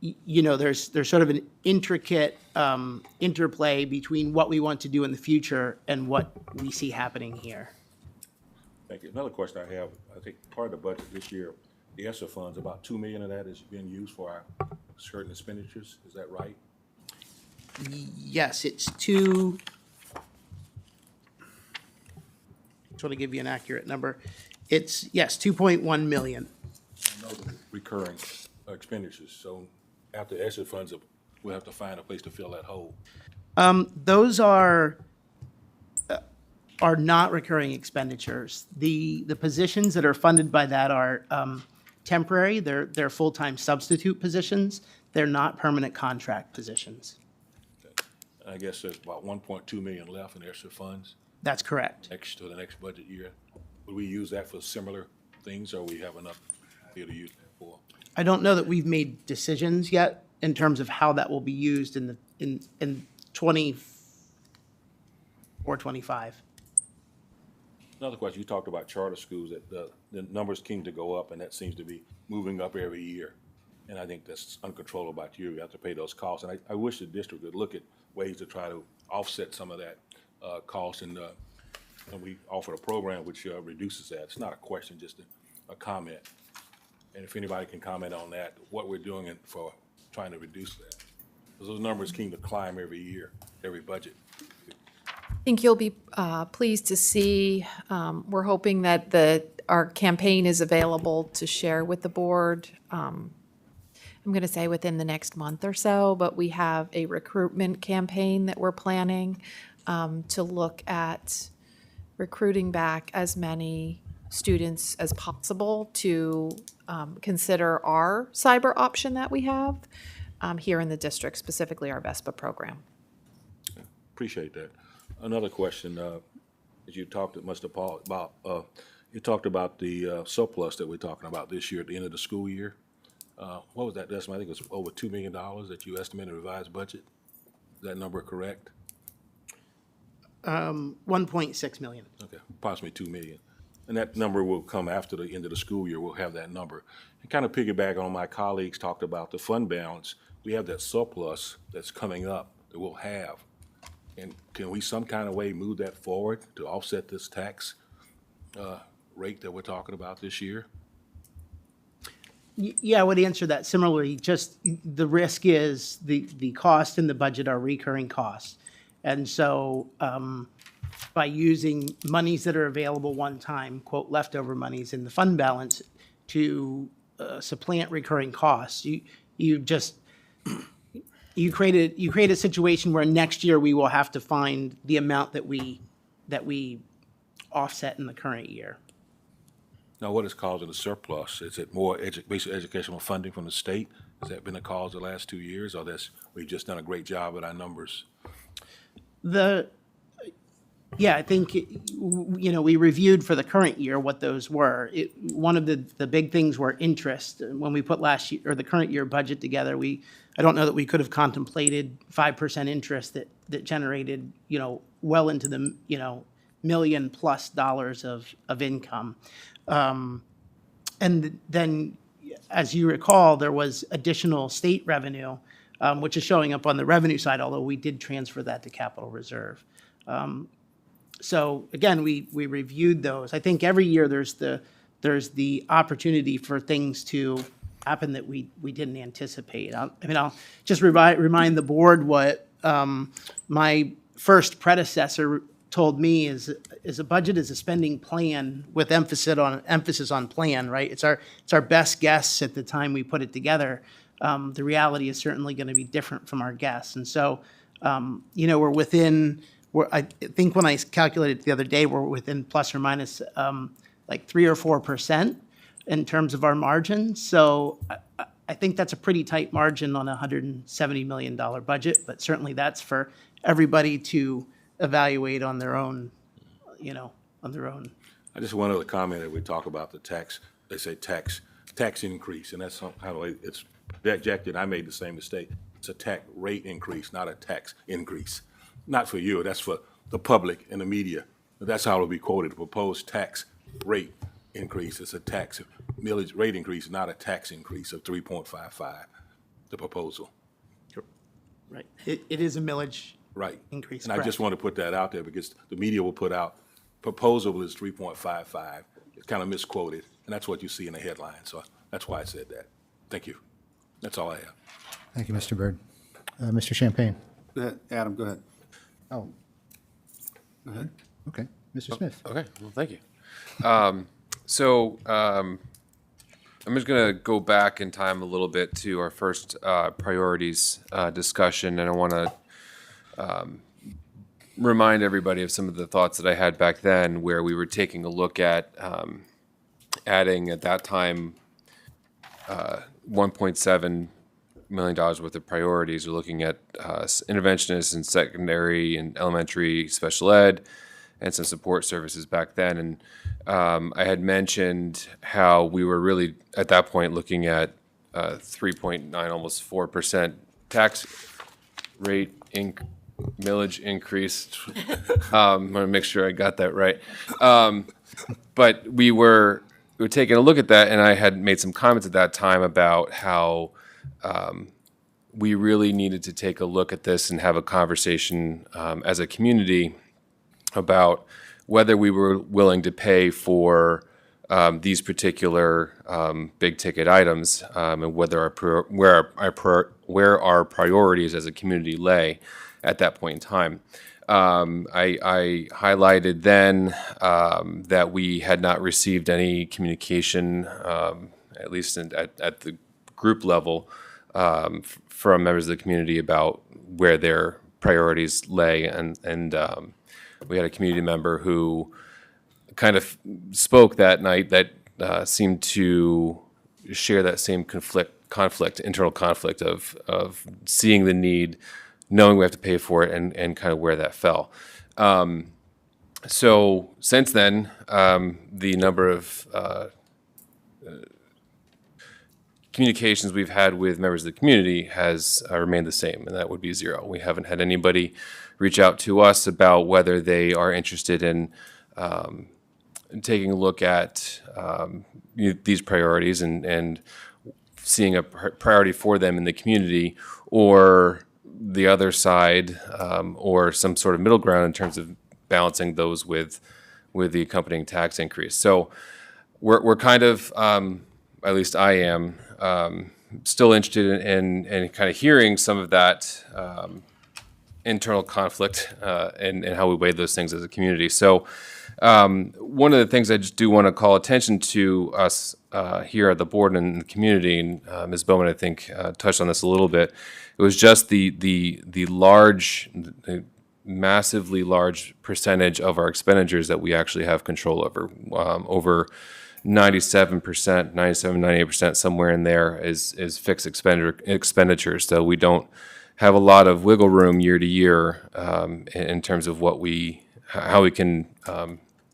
there's sort of an intricate interplay between what we want to do in the future and what we see happening here. Thank you. Another question I have, I think part of the budget this year, the ESSER funds, about 2 million of that is being used for our certain expenditures. Is that right? Yes, it's two. Just want to give you an accurate number. It's, yes, 2.1 million. I know the recurring expenditures. So after ESSER funds, we'll have to find a place to fill that hole. Those are not recurring expenditures. The positions that are funded by that are temporary. They're full-time substitute positions. They're not permanent contract positions. Okay. I guess there's about 1.2 million left in ESSER funds That's correct. next to the next budget year. Would we use that for similar things, or we have enough here to use that for? I don't know that we've made decisions yet in terms of how that will be used in 24, 25. Another question, you talked about charter schools, that the numbers seem to go up, and that seems to be moving up every year. And I think that's uncontrollable by you. You have to pay those costs. And I wish the district would look at ways to try to offset some of that cost. And we offer a program which reduces that. It's not a question, just a comment. And if anybody can comment on that, what we're doing for trying to reduce that. Because those numbers seem to climb every year, every budget. I think you'll be pleased to see, we're hoping that our campaign is available to share with the board. I'm going to say within the next month or so, but we have a recruitment campaign that we're planning to look at recruiting back as many students as possible to consider our cyber option that we have here in the district, specifically our VESPA program. Appreciate that. Another question, as you talked to Mr. Paul about, you talked about the surplus that we're talking about this year at the end of the school year. What was that estimate? I think it was over $2 million that you estimated revised budget. Is that number correct? 1.6 million. Okay, approximately 2 million. And that number will come after the end of the school year. We'll have that number. And kind of piggyback on my colleagues talked about the fund balance. We have that surplus that's coming up that we'll have. And can we some kind of way move that forward to offset this tax rate that we're talking about this year? Yeah, I would answer that similarly. Just the risk is the cost in the budget are recurring costs. And so by using monies that are available one time, quote, leftover monies in the fund balance to supplant recurring costs, you create a situation where next year we will have to find the amount that we offset in the current year. Now, what is causing the surplus? Is it more basic educational funding from the state? Has that been the cause the last 2 years, or we've just done a great job at our numbers? Yeah, I think, we reviewed for the current year what those were. One of the big things were interest. When we put last year, or the current year budget together, I don't know that we could have contemplated 5% interest that generated, well into the, $1 million+ of income. And then, as you recall, there was additional state revenue, which is showing up on the revenue side, although we did transfer that to capital reserve. So again, we reviewed those. I think every year there's the opportunity for things to happen that we didn't anticipate. I'll just remind the board what my first predecessor told me is a budget is a spending plan with emphasis on plan, right? It's our best guess at the time we put it together. The reality is certainly going to be different from our guess. And so, we're within, I think when I calculated it the other day, we're within plus or minus $1 like 3 or 4% in terms of our margin. So I think that's a pretty tight margin on a $170 million budget, but certainly that's for everybody to evaluate on their own, on their own. I just one other comment that we talk about the tax, they say tax increase, and that's kind of way it's projected. I made the same mistake. It's a tax rate increase, not a tax increase. Not for you, that's for the public and the media. That's how it'll be quoted, the proposed tax rate increase. It's a tax millage rate increase, not a tax increase of 3.55, the proposal. Right. It is a millage Right. increase. And I just want to put that out there because the media will put out, proposal is 3.55. It's kind of misquoted, and that's what you see in the headline. So that's why I said that. Thank you. That's all I have. Thank you, Mr. Byrd. Mr. Champagne. Go ahead, Adam, go ahead. Oh, Go ahead. okay. Mr. Smith. Okay, well, thank you. I'm just going to go back in time a little bit to our first priorities discussion, and I want to remind everybody of some of the thoughts that I had back then, where we were taking a look at adding, at that time, $1.7 million worth of priorities. We're looking at interventionists in secondary and elementary special ed, and some support services back then. And I had mentioned how we were really, at that point, looking at 3.9, almost 4% tax rate millage increase. I'm going to make sure I got that right. But we were taking a look at that, and I had made some comments at that time about how we really needed to take a look at this and have a conversation as a community about whether we were willing to pay for these particular big ticket items, and whether where our priorities as a community lay at that point in time. I highlighted then that we had not received any communication, at least at the group level, from members of the community about where their priorities lay, and we had a community member who kind of spoke that night that seemed to share that same internal conflict of seeing the need, knowing we have to pay for it, and kind of where that fell. So since then, the number of communications we've had with members of the community has remained the same, and that would be 0. We haven't had anybody reach out to us about whether they are interested in taking a look at these priorities and seeing a priority for them in the community, or the other side, or some sort of middle ground in terms of balancing those with the accompanying tax increase. So we're kind of, at least I am, still interested in kind of hearing some of that internal conflict and how we weigh those things as a community. So one of the things I just do want to call attention to us here at the board and the community, and Ms. Bowman, I think, touched on this a little bit. It was just the massively large percentage of our expenditures that we actually have control over. Over 97%, 98%, somewhere in there is fixed expenditures. So we don't have a lot of wiggle room year to year in terms of how we can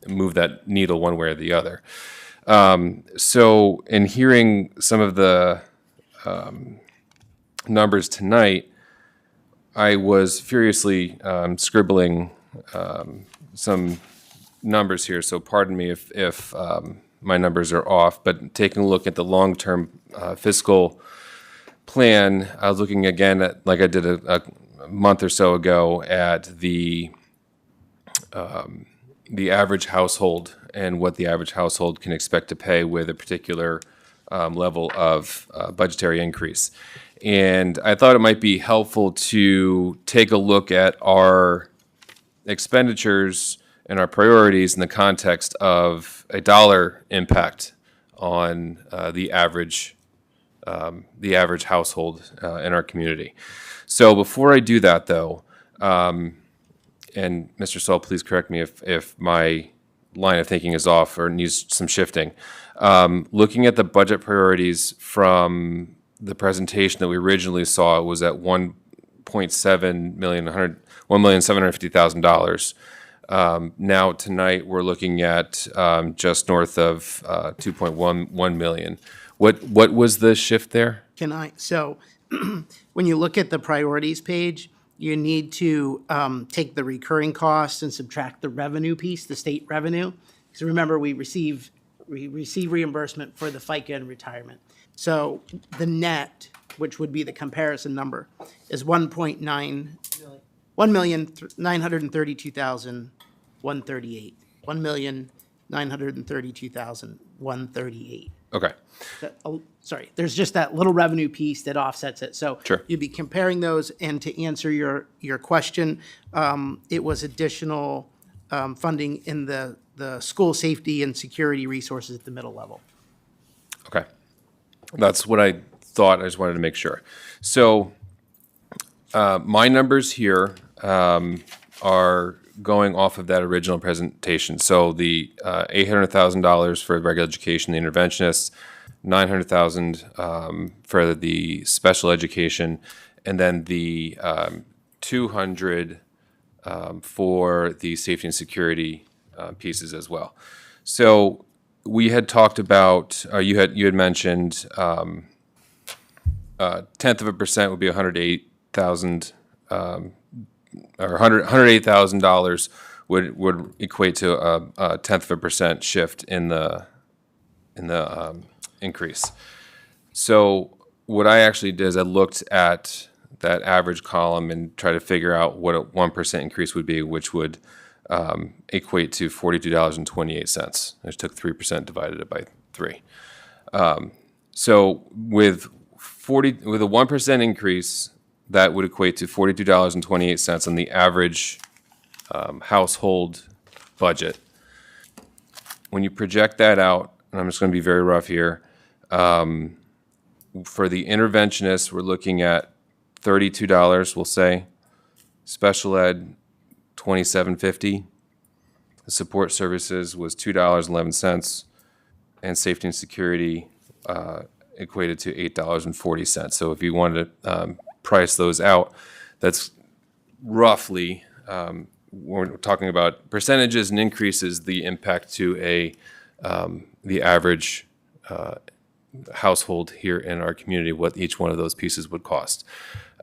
move that needle one way or the other. So in hearing some of the numbers tonight, I was furiously scribbling some numbers here, so pardon me if my numbers are off, but taking a look at the long-term fiscal plan, I was looking again at, like I did a month or so ago, at the average household and what the average household can expect to pay with a particular level of budgetary increase. And I thought it might be helpful to take a look at our expenditures and our priorities in the context of a dollar impact on the average household in our community. So before I do that, though, and Mr. Saul, please correct me if my line of thinking is off or needs some shifting. Looking at the budget priorities from the presentation that we originally saw, it was at 1.7 million, $1,750,000. Now tonight we're looking at just north of 2.11 million. What was the shift there? So when you look at the priorities page, you need to take the recurring costs and subtract the revenue piece, the state revenue. Because remember, we receive reimbursement for the FICA and retirement. So the net, which would be the comparison number, is 1,932,138. 1,932,138. Okay. Sorry, there's just that little revenue piece that offsets it. So Sure. you'd be comparing those, and to answer your question, it was additional funding in the school safety and security resources at the middle level. Okay. That's what I thought. I just wanted to make sure. So my numbers here are going off of that original presentation. So the $800,000 for regular education, the interventionists, $900,000 for the special education, and then the $200 for the safety and security pieces as well. So we had talked about, you had mentioned 0.1% would be 108,000, or $108,000 would equate to a 0.1% shift in the increase. So what I actually did is I looked at that average column and tried to figure out what a 1% increase would be, which would equate to $42.28. I just took 3%, divided it by 3. So with a 1% increase, that would equate to $42.28 on the average household budget. When you project that out, and I'm just going to be very rough here, for the interventionists, we're looking at $32, we'll say. Special ed, $27.50. The support services was $2.11, and safety and security equated to $8.40. So if you wanted to price those out, that's roughly, we're talking about percentages and increases, the impact to the average household here in our community, what each one of those pieces would cost.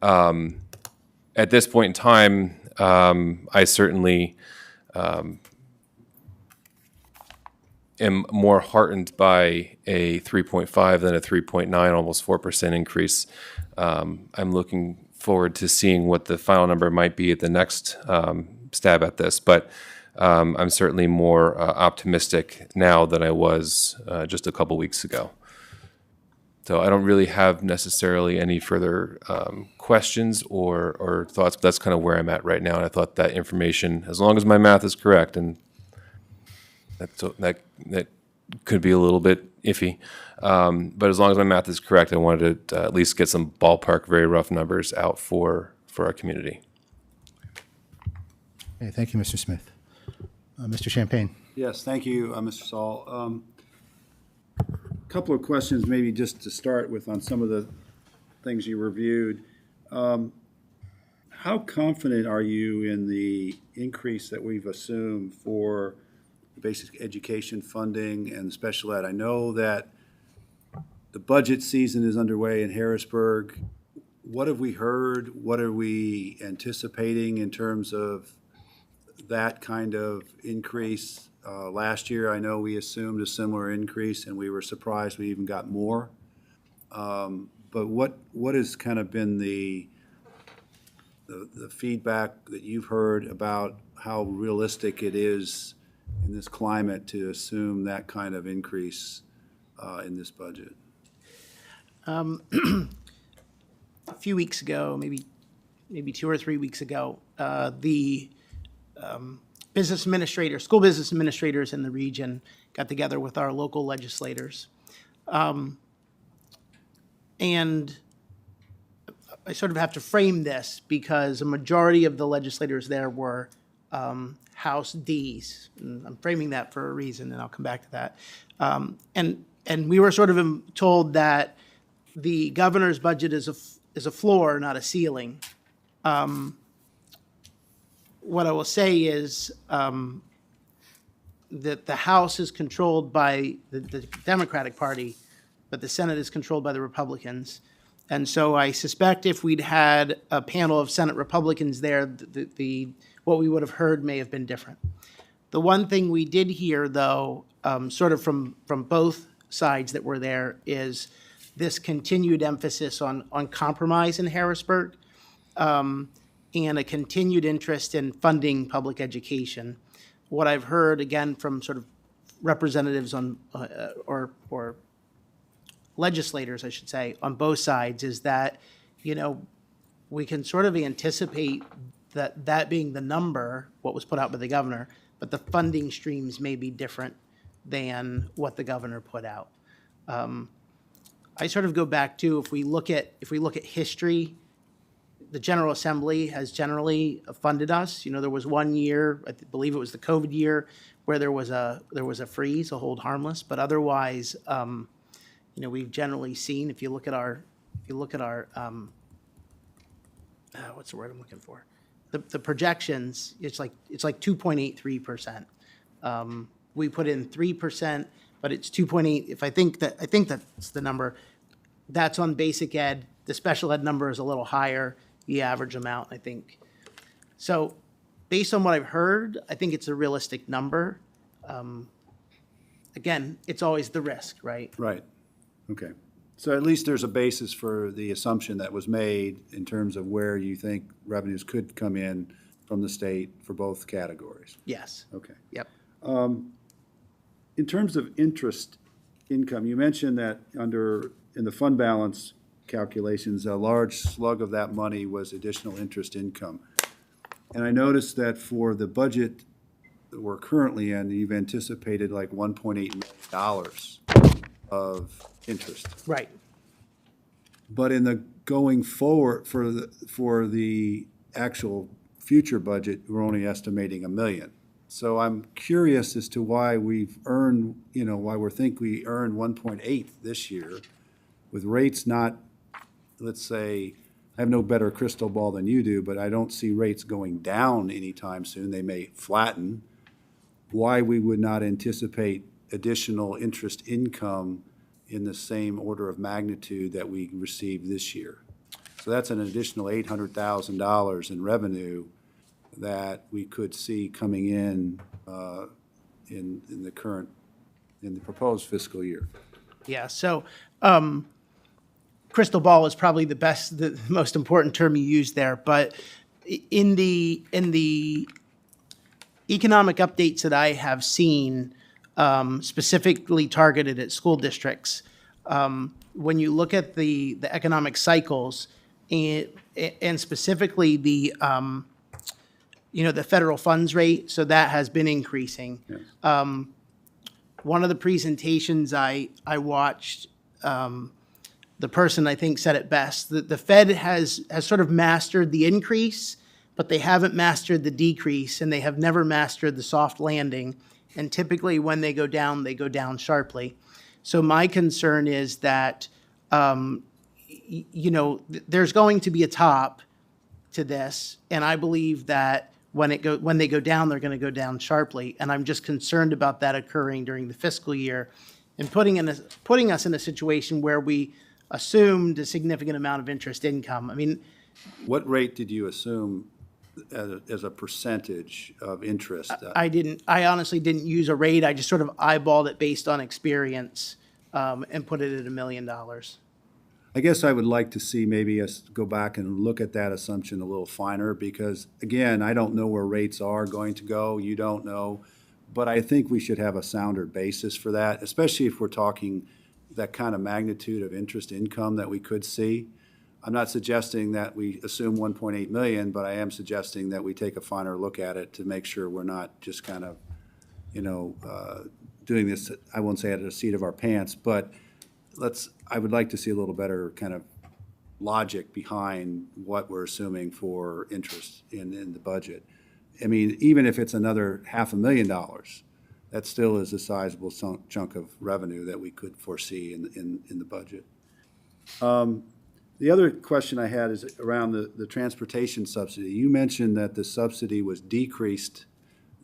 At this point in time, I certainly am more heartened by a 3.5 than a 3.9, almost 4% increase. I'm looking forward to seeing what the final number might be at the next stab at this, but I'm certainly more optimistic now than I was just a couple weeks ago. So I don't really have necessarily any further questions or thoughts, but that's kind of where I'm at right now. And I thought that information, as long as my math is correct, and that could be a little bit iffy, but as long as my math is correct, I wanted to at least get some ballpark, very rough numbers out for our community. Okay, thank you, Mr. Smith. Mr. Champagne. Yes, thank you, Mr. Saul. Couple of questions, maybe just to start with on some of the things you reviewed. How confident are you in the increase that we've assumed for basic education funding and special ed? I know that the budget season is underway in Harrisburg. What have we heard? What are we anticipating in terms of that kind of increase? Last year, I know we assumed a similar increase, and we were surprised we even got more. But what has kind of been the feedback that you've heard about how realistic it is in this climate to assume that kind of increase in this budget? A few weeks ago, maybe 2 or 3 weeks ago, the school business administrators in the region got together with our local legislators. And I sort of have to frame this because a majority of the legislators there were House Ds. And I'm framing that for a reason, and I'll come back to that. And we were sort of told that the governor's budget is a floor, not a ceiling. What I will say is that the House is controlled by the Democratic Party, but the Senate is controlled by the Republicans. And so I suspect if we'd had a panel of Senate Republicans there, what we would have heard may have been different. The one thing we did hear, though, sort of from both sides that were there, is this continued emphasis on compromise in Harrisburg, and a continued interest in funding public education. What I've heard, again, from sort of representatives on, or legislators, I should say, on both sides, is that, we can sort of anticipate that being the number, what was put out by the governor, but the funding streams may be different than what the governor put out. I sort of go back to, if we look at history, the General Assembly has generally funded us. There was one year, I believe it was the COVID year, where there was a freeze, a hold harmless, but otherwise, we've generally seen, if you look at our, what's the word I'm looking for? The projections, it's like 2.83%. We put in 3%, but it's 2.8. I think that's the number. That's on basic ed. The special ed number is a little higher, the average amount, I think. So based on what I've heard, I think it's a realistic number. Again, it's always the risk, right? Right, okay. So at least there's a basis for the assumption that was made in terms of where you think revenues could come in from the state for both categories. Yes. Okay. Yep. In terms of interest income, you mentioned that in the fund balance calculations, a large slug of that money was additional interest income. And I noticed that for the budget that we're currently in, you've anticipated like $1.8 million of interest. Right. But in the going forward for the actual future budget, we're only estimating $1 million. So I'm curious as to why we've earned, why we think we earned 1.8 this year, with rates not, let's say, I have no better crystal ball than you do, but I don't see rates going down anytime soon. They may flatten. Why we would not anticipate additional interest income in the same order of magnitude that we received this year. So that's an additional $800,000 in revenue that we could see coming in the proposed fiscal year. Yeah, so crystal ball is probably the most important term you use there, but in the economic updates that I have seen, specifically targeted at school districts, when you look at the economic cycles and specifically the federal funds rate, so that has been increasing. Yes. One of the presentations I watched, the person I think said it best, that the Fed has sort of mastered the increase, but they haven't mastered the decrease, and they have never mastered the soft landing. And typically when they go down sharply. So my concern is that, there's going to be a top to this, and I believe that when they go down, they're going to go down sharply. And I'm just concerned about that occurring during the fiscal year and putting us in a situation where we assumed a significant amount of interest income. I mean, What rate did you assume as a percentage of interest? I honestly didn't use a rate. I just sort of eyeballed it based on experience, and put it at $1 million. I guess I would like to see maybe us go back and look at that assumption a little finer, because again, I don't know where rates are going to go. You don't know. But I think we should have a sounder basis for that, especially if we're talking that kind of magnitude of interest income that we could see. I'm not suggesting that we assume 1.8 million, but I am suggesting that we take a finer look at it to make sure we're not just kind of, doing this, I won't say at the seat of our pants, but I would like to see a little better kind of logic behind what we're assuming for interest in the budget. I mean, even if it's another $500,000, that still is a sizable chunk of revenue that we could foresee in the budget. The other question I had is around the transportation subsidy. You mentioned that the subsidy was decreased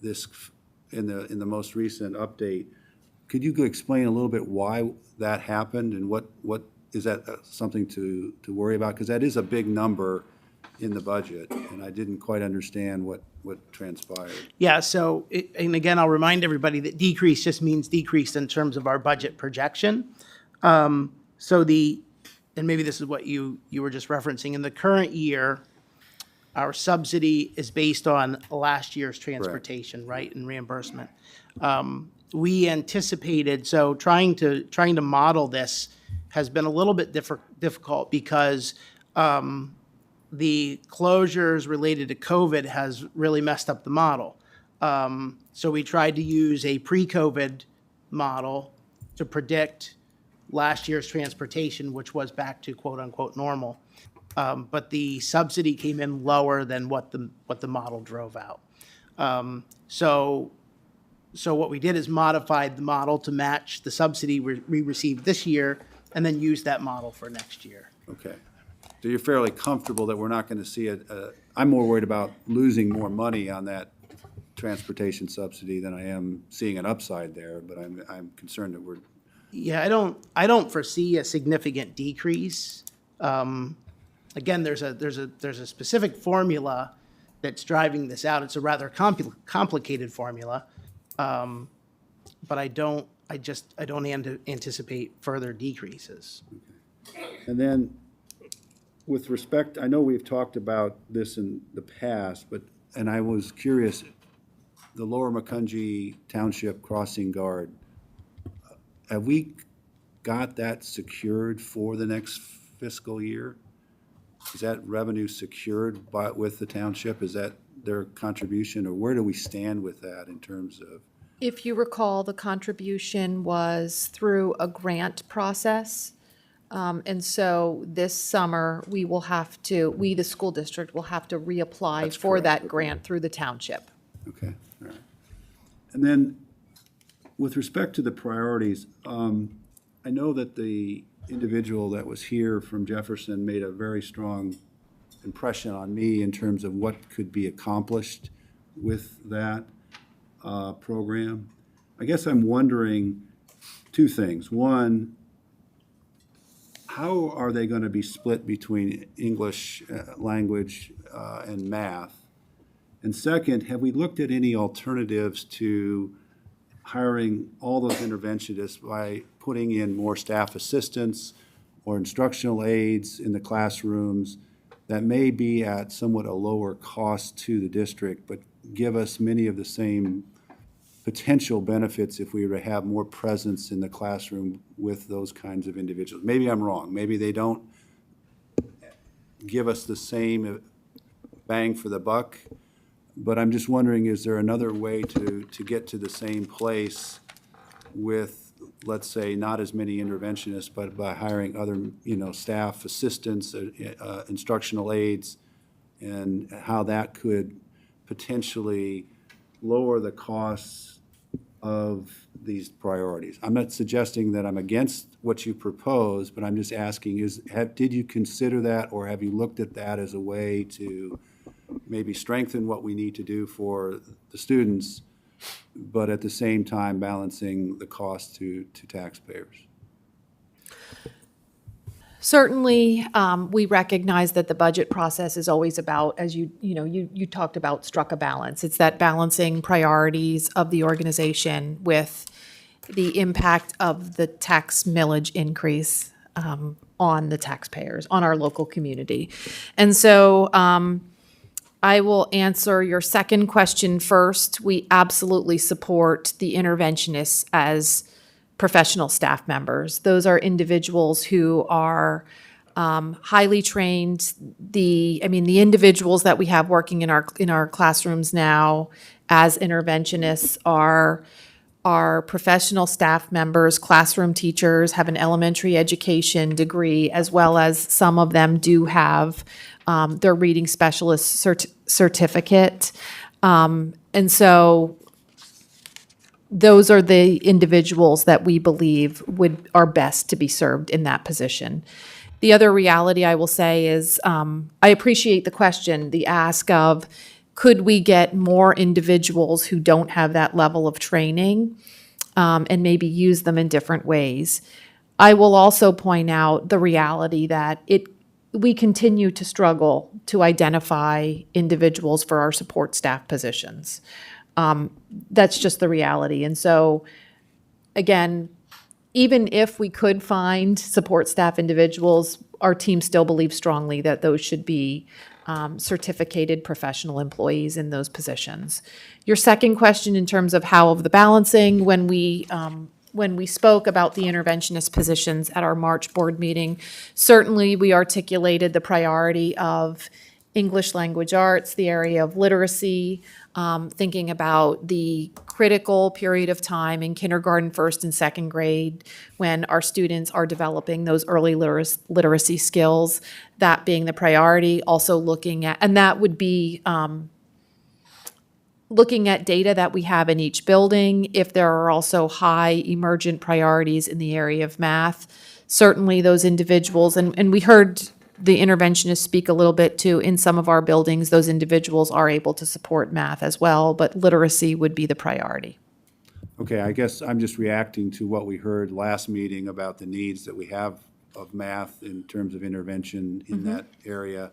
in the most recent update. Could you explain a little bit why that happened and what is that something to worry about? Because that is a big number in the budget, and I didn't quite understand what transpired. Yeah, so, and again, I'll remind everybody that decrease just means decrease in terms of our budget projection. And maybe this is what you were just referencing, in the current year, our subsidy is based on last year's transportation, right, and reimbursement. We anticipated, so trying to model this has been a little bit difficult because the closures related to COVID has really messed up the model. So we tried to use a pre-COVID model to predict last year's transportation, which was back to quote-unquote normal. But the subsidy came in lower than what the model drove out. So what we did is modified the model to match the subsidy we received this year, and then use that model for next year. Okay. So you're fairly comfortable that we're not going to see I'm more worried about losing more money on that transportation subsidy than I am seeing an upside there, but I'm concerned that we're. Yeah, I don't foresee a significant decrease. Again, there's a specific formula that's driving this out. It's a rather complicated formula, but I don't anticipate further decreases. And then, with respect, I know we've talked about this in the past, and I was curious, the Lower Macungie Township Crossing Guard, have we got that secured for the next fiscal year? Is that revenue secured with the township? Is that their contribution, or where do we stand with that in terms of? If you recall, the contribution was through a grant process. And so this summer, we, the school district, will have to reapply for that grant through the township. Okay, all right. And then, with respect to the priorities, I know that the individual that was here from Jefferson made a very strong impression on me in terms of what could be accomplished with that program. I guess I'm wondering two things. One, how are they going to be split between English language and math? And second, have we looked at any alternatives to hiring all those interventionists by putting in more staff assistants or instructional aides in the classrooms that may be at somewhat a lower cost to the district, but give us many of the same potential benefits if we were to have more presence in the classroom with those kinds of individuals? Maybe I'm wrong. Maybe they don't give us the same bang for the buck, but I'm just wondering, is there another way to get to the same place with, let's say, not as many interventionists, but by hiring other, staff assistants, instructional aides, and how that could potentially lower the costs of these priorities? I'm not suggesting that I'm against what you propose, but I'm just asking, did you consider that, or have you looked at that as a way to maybe strengthen what we need to do for the students, but at the same time balancing the cost to taxpayers? Certainly, we recognize that the budget process is always about, as you talked about, struck a balance. It's that balancing priorities of the organization with the impact of the tax millage increase on the taxpayers, on our local community. And so I will answer your second question first. We absolutely support the interventionists as professional staff members. Those are individuals who are highly trained. The individuals that we have working in our classrooms now as interventionists are professional staff members, classroom teachers, have an elementary education degree, as well as some of them do have their reading specialist certificate. And so those are the individuals that we believe are best to be served in that position. The other reality I will say is I appreciate the question, the ask of, could we get more individuals who don't have that level of training and maybe use them in different ways? I will also point out the reality that we continue to struggle to identify individuals for our support staff positions. That's just the reality. And so, again, even if we could find support staff individuals, our team still believes strongly that those should be certificated professional employees in those positions. Your second question in terms of how of the balancing, when we spoke about the interventionist positions at our March board meeting, certainly we articulated the priority of English language arts, the area of literacy, thinking about the critical period of time in kindergarten, first and second grade, when our students are developing those early literacy skills, that being the priority. Also looking at, and that would be looking at data that we have in each building, if there are also high emergent priorities in the area of math. Certainly those individuals, and we heard the interventionists speak a little bit too, in some of our buildings, those individuals are able to support math as well, but literacy would be the priority. Okay, I guess I'm just reacting to what we heard last meeting about the needs that we have of math in terms of intervention in that area.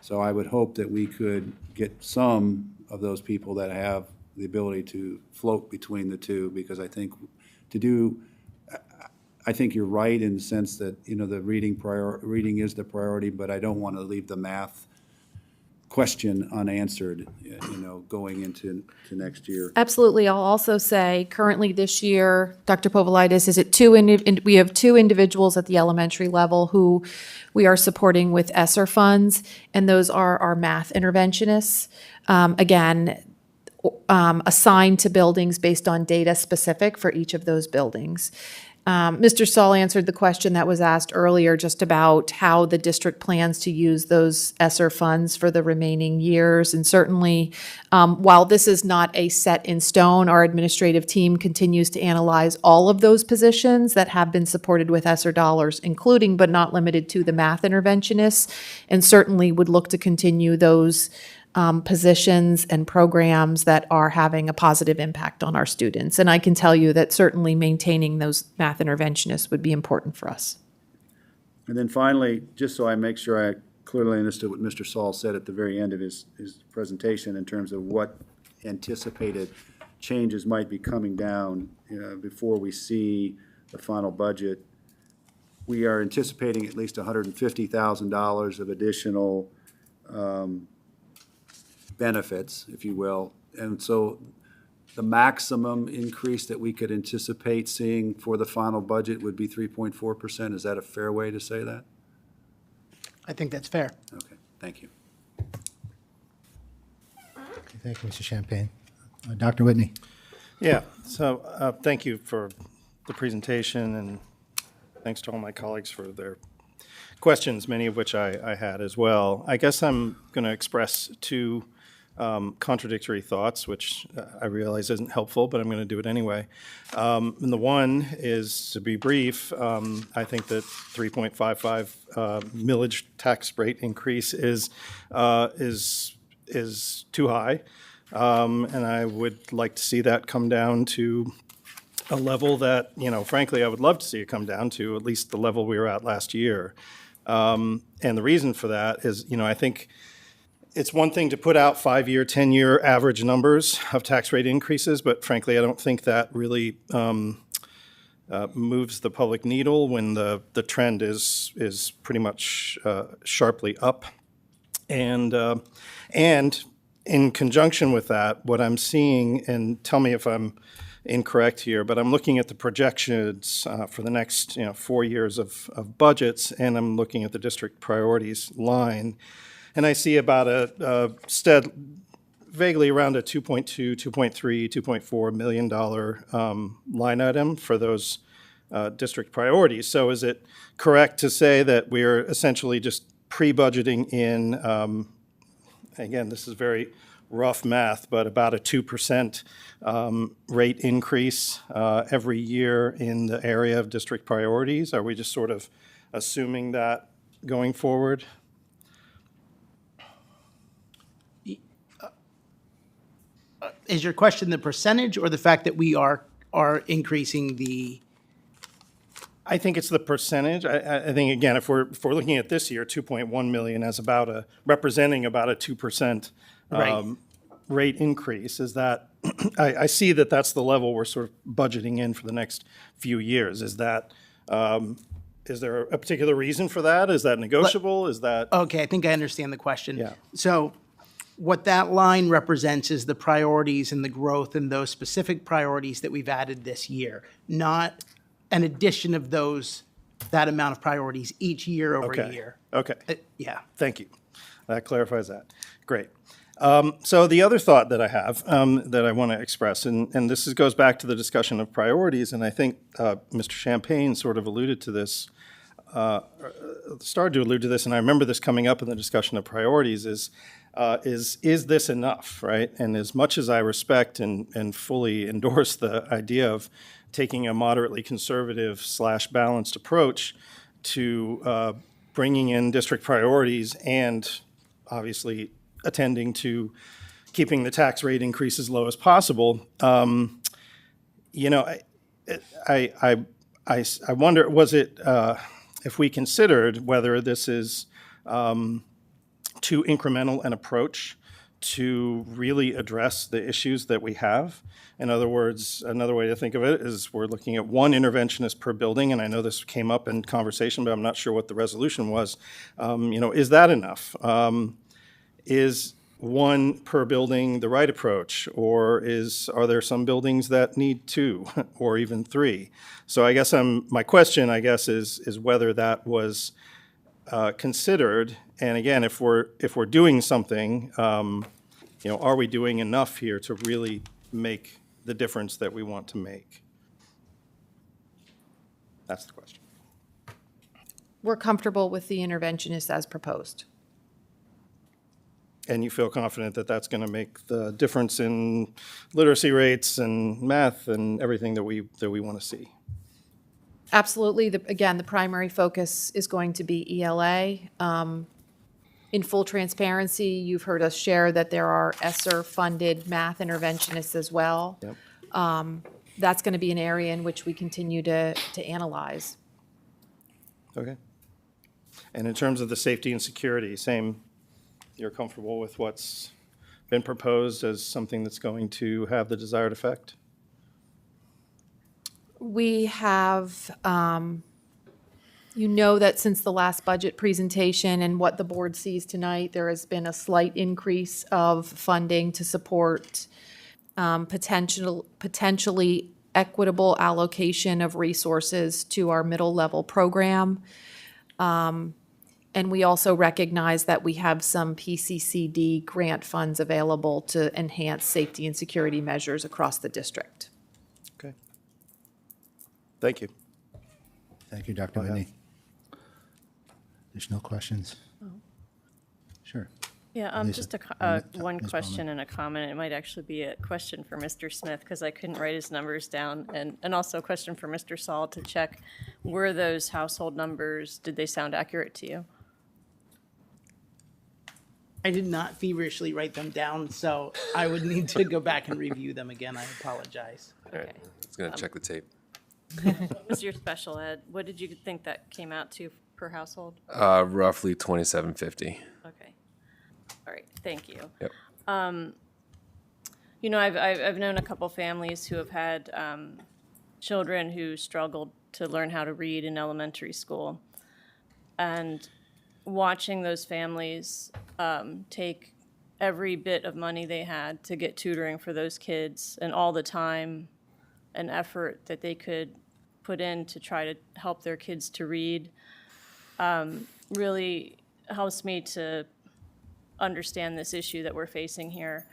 So I would hope that we could get some of those people that have the ability to float between the two, because I think I think you're right in the sense that, you know, the reading is the priority, but I don't want to leave the math question unanswered, you know, going into next year. Absolutely. I'll also say currently this year, Dr. Povolitis, we have two individuals at the elementary level who we are supporting with ESSER funds, and those are our math interventionists. Again, assigned to buildings based on data specific for each of those buildings. Mr. Saul answered the question that was asked earlier just about how the district plans to use those ESSER funds for the remaining years. And certainly, while this is not a set in stone, our administrative team continues to analyze all of those positions that have been supported with ESSER dollars, including but not limited to the math interventionists, and certainly would look to continue those positions and programs that are having a positive impact on our students. And I can tell you that certainly maintaining those math interventionists would be important for us. And then finally, just so I make sure I clearly understood what Mr. Saul said at the very end of his presentation in terms of what anticipated changes might be coming down before we see the final budget. We are anticipating at least $150,000 of additional benefits, if you will. And so the maximum increase that we could anticipate seeing for the final budget would be 3.4%. Is that a fair way to say that? I think that's fair. Okay, thank you. Thank you, Mr. Champagne. Dr. Whitney. Yeah, so thank you for the presentation, and thanks to all my colleagues for their questions, many of which I had as well. I guess I'm going to express two contradictory thoughts, which I realize isn't helpful, but I'm going to do it anyway. And the one is, to be brief, I think that 3.55 millage tax rate increase is too high, and I would like to see that come down to a level that, you know, frankly, I would love to see it come down to at least the level we were at last year. And the reason for that is, you know, I think it's one thing to put out 5-year, 10-year average numbers of tax rate increases, but frankly, I don't think that really moves the public needle when the trend is pretty much sharply up. And in conjunction with that, what I'm seeing, and tell me if I'm incorrect here, but I'm looking at the projections for the next 4 years of budgets, and I'm looking at the district priorities line, and I see about vaguely around a $2.2, $2.3, $2.4 million line item for those district priorities. So is it correct to say that we're essentially just pre-budgeting in, again, this is very rough math, but about a 2% rate increase every year in the area of district priorities. Are we just sort of assuming that going forward? Is your question the percentage or the fact that we are increasing the? I think it's the percentage. I think, again, if we're looking at this year, 2.1 million as representing about a 2% Right. rate increase, is that, I see that that's the level we're sort of budgeting in for the next few years. Is that, is there a particular reason for that? Is that negotiable? Is that? Okay, I think I understand the question. Yeah. So what that line represents is the priorities and the growth in those specific priorities that we've added this year, not an addition of that amount of priorities each year over Okay. year. Okay. Yeah. Thank you. That clarifies that. Great. So the other thought that I have that I want to express, and this goes back to the discussion of priorities, and I think Mr. Champagne sort of alluded to this, started to allude to this, and I remember this coming up in the discussion of priorities, is this enough, right? And as much as I respect and fully endorse the idea of taking a moderately conservative / balanced approach to bringing in district priorities and obviously attending to keeping the tax rate increase as low as possible, you know, I wonder, was it, if we considered whether this is too incremental an approach to really address the issues that we have? In other words, another way to think of it is we're looking at one interventionist per building, and I know this came up in conversation, but I'm not sure what the resolution was. You know, is that enough? Is one per building the right approach, or are there some buildings that need 2 or even 3? So I guess my question, I guess, is whether that was considered. And again, if we're doing something, you know, are we doing enough here to really make the difference that we want to make? That's the question. We're comfortable with the interventionist as proposed. And you feel confident that that's going to make the difference in literacy rates and math and everything that we want to see? Absolutely. Again, the primary focus is going to be ELA. In full transparency, you've heard us share that there are ESSER-funded math interventionists as well. Yep. That's going to be an area in which we continue to analyze. Okay. And in terms of the safety and security, same, you're comfortable with what's been proposed as something that's going to have the desired effect? We have, you know that since the last budget presentation and what the board sees tonight, there has been a slight increase of funding to support potentially equitable allocation of resources to our middle level program. And we also recognize that we have some PCCD grant funds available to enhance safety and security measures across the district. Okay. Thank you. Thank you, Dr. Whitney. Additional questions? Sure. Yeah, Lisa, just one Ms. question Bowman. and a comment. It might actually be a question for Mr. Smith because I couldn't write his numbers down. And also a question for Mr. Saul to check, were those household numbers, did they sound accurate to you? I did not feverishly write them down, so I would need to go back and review them again. I apologize. Okay. It's going to check the tape. What was your special ed? What did you think that came out to per household? Roughly $27.50. Okay. All right, thank you. Yep. You know, I've known a couple families who have had children who struggled to learn how to read in elementary school. And watching those families take every bit of money they had to get tutoring for those kids and all the time and effort that they could put in to try to help their kids to read really helps me to understand this issue that we're facing here.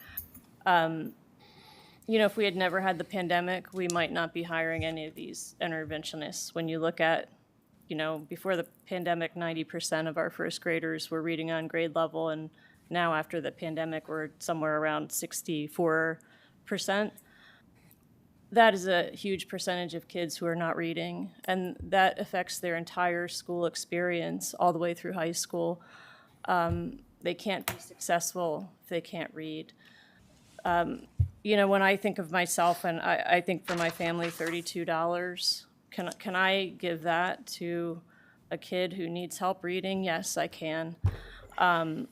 You know, if we had never had the pandemic, we might not be hiring any of these interventionists. When you look at, you know, before the pandemic, 90% of our first graders were reading on grade level, and now after the pandemic, we're somewhere around 64%. That is a huge percentage of kids who are not reading, and that affects their entire school experience all the way through high school. They can't be successful if they can't read. When I think of myself and I think for my family, $32, can I give that to a kid who needs help reading? Yes, I can. And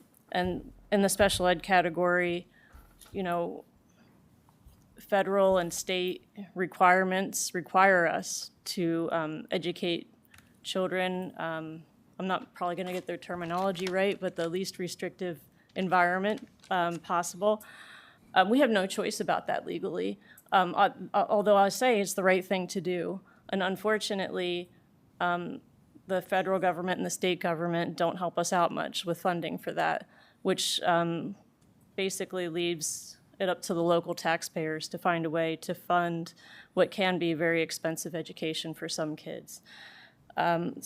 in the special ed category, federal and state requirements require us to educate children. I'm not probably going to get their terminology right, but the least restrictive environment possible. We have no choice about that legally, although I say it's the right thing to do. And unfortunately, the federal government and the state government don't help us out much with funding for that, which basically leaves it up to the local taxpayers to find a way to fund what can be very expensive education for some kids. And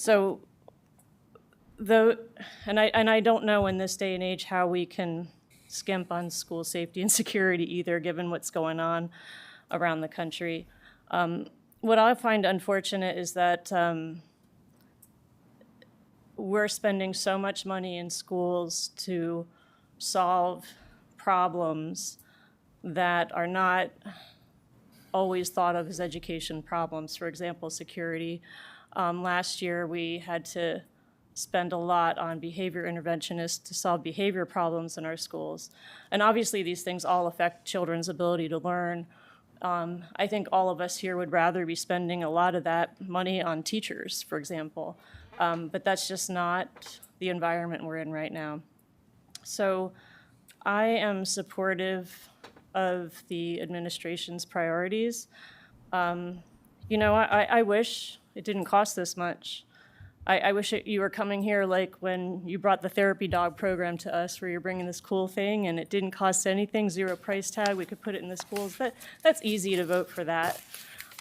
I don't know in this day and age how we can skimp on school safety and security either, given what's going on around the country. What I find unfortunate is that we're spending so much money in schools to solve problems that are not always thought of as education problems. For example, security. Last year, we had to spend a lot on behavior interventionists to solve behavior problems in our schools. And obviously, these things all affect children's ability to learn. I think all of us here would rather be spending a lot of that money on teachers, for example. But that's just not the environment we're in right now. So I am supportive of the administration's priorities. I wish it didn't cost this much. I wish you were coming here like when you brought the therapy dog program to us, where you're bringing this cool thing and it didn't cost anything, zero price tag, we could put it in the schools. That's easy to vote for that.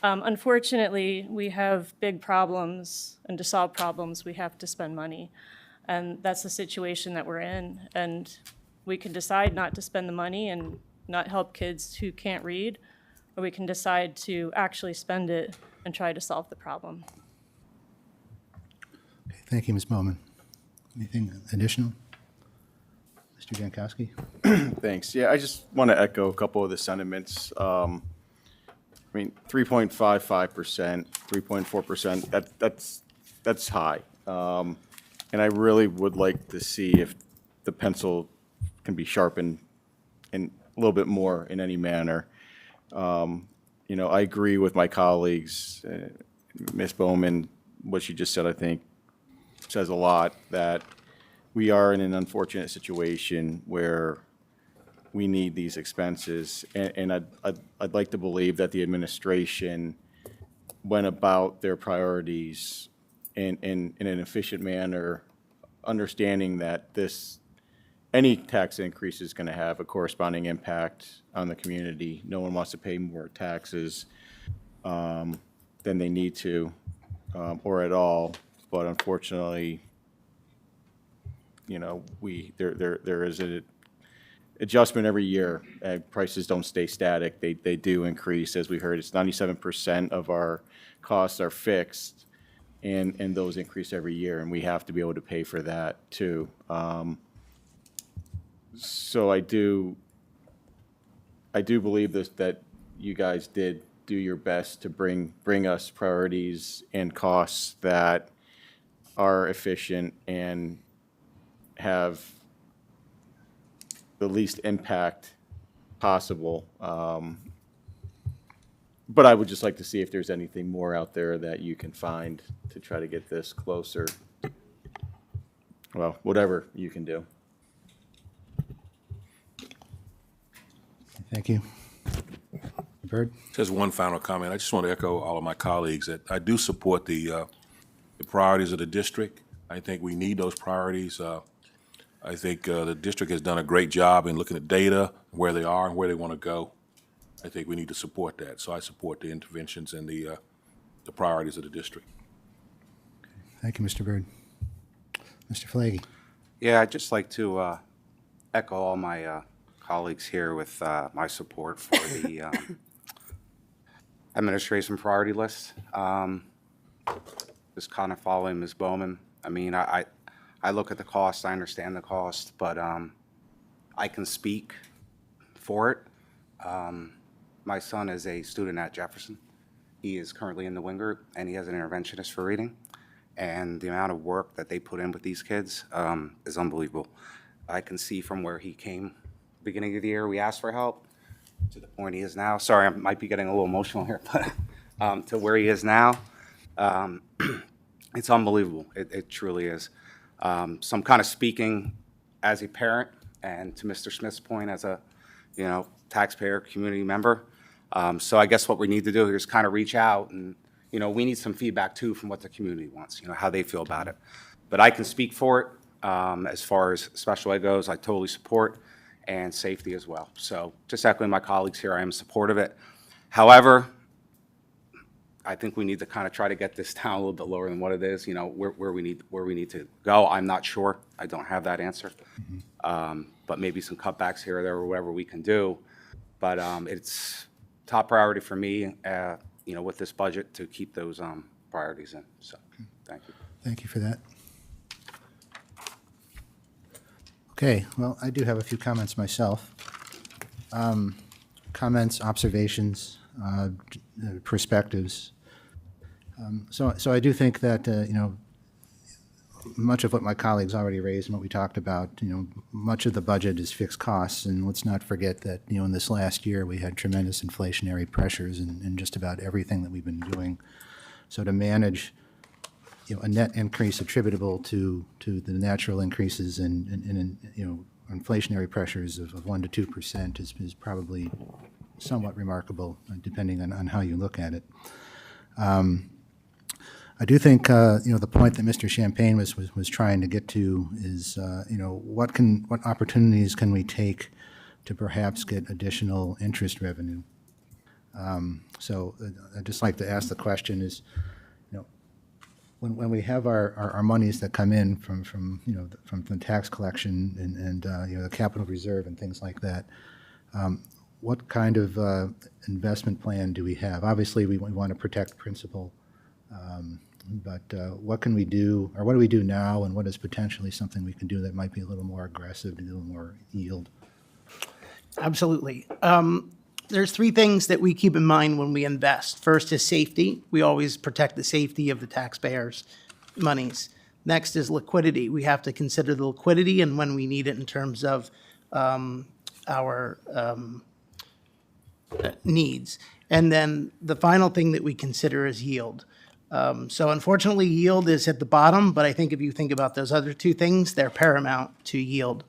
Unfortunately, we have big problems, and to solve problems, we have to spend money. And that's the situation that we're in. And we can decide not to spend the money and not help kids who can't read, or we can decide to actually spend it and try to solve the problem. Okay, thank you, Ms. Bowman. Anything additional? Mr. Jankowski? Thanks. Yeah, I just want to echo a couple of the sentiments. 3.55%, 3.4%, that's high. And I really would like to see if the pencil can be sharpened in a little bit more in any manner. I agree with my colleagues. Ms. Bowman, what she just said, I think, says a lot, that we are in an unfortunate situation where we need these expenses. And I'd like to believe that the administration went about their priorities in an efficient manner, understanding that any tax increase is going to have a corresponding impact on the community. No one wants to pay more taxes than they need to, or at all. But unfortunately, there is an adjustment every year. Prices don't stay static; they do increase. As we heard, it's 97% of our costs are fixed, and those increase every year, and we have to be able to pay for that too. So I do believe that you guys did do your best to bring us priorities and costs that are efficient and have the least impact possible. But I would just like to see if there's anything more out there that you can find to try to get this closer. Well, whatever you can do. Thank you. Bird? Just one final comment. I just want to echo all of my colleagues that I do support the priorities of the district. I think we need those priorities. I think the district has done a great job in looking at data, where they are and where they want to go. I think we need to support that. So I support the interventions and the priorities of the district. Thank you, Mr. Bird. Mr. Flaggy? Yeah, I'd just like to echo all my colleagues here with my support for the administration priority list. Just kind of following Ms. Bowman. I mean, I look at the cost, I understand the cost, but I can speak for it. My son is a student at Jefferson. He is currently in the wing group, and he has an interventionist for reading. And the amount of work that they put in with these kids is unbelievable. I can see from where he came beginning of the year, we asked for help, to the point he is now. Sorry, I might be getting a little emotional here, but to where he is now, it's unbelievable. It truly is. So I'm kind of speaking as a parent and to Mr. Smith's point as a, taxpayer, community member. So I guess what we need to do here is kind of reach out and, we need some feedback too from what the community wants, how they feel about it. But I can speak for it. As far as special ed goes, I totally support, and safety as well. So just echoing my colleagues here, I am supportive of it. However, I think we need to kind of try to get this down a little bit lower than what it is, where we need to go. I'm not sure. I don't have that answer. But maybe some cutbacks here or there or whatever we can do. But it's top priority for me, with this budget to keep those priorities in. So thank you. Thank you for that. Okay, well, I do have a few comments myself. Comments, observations, perspectives. So I do think that, much of what my colleagues already raised and what we talked about, much of the budget is fixed costs. And let's not forget that, in this last year, we had tremendous inflationary pressures in just about everything that we've been doing. So to manage, a net increase attributable to the natural increases in inflationary pressures of 1% to 2% is probably somewhat remarkable, depending on how you look at it. I do think, the point that Mr. Champagne was trying to get to is, what opportunities can we take to perhaps get additional interest revenue? So I'd just like to ask the question is, when we have our monies that come in from the tax collection and the capital reserve and things like that, what kind of investment plan do we have? Obviously, we want to protect principal. But what can we do, or what do we do now, and what is potentially something we can do that might be a little more aggressive, a little more yield? Absolutely. There's three things that we keep in mind when we invest. First is safety. We always protect the safety of the taxpayers' monies. Next is liquidity. We have to consider the liquidity and when we need it in terms of our needs. And then the final thing that we consider is yield. So unfortunately, yield is at the bottom, but I think if you think about those other two things, they're paramount to yield.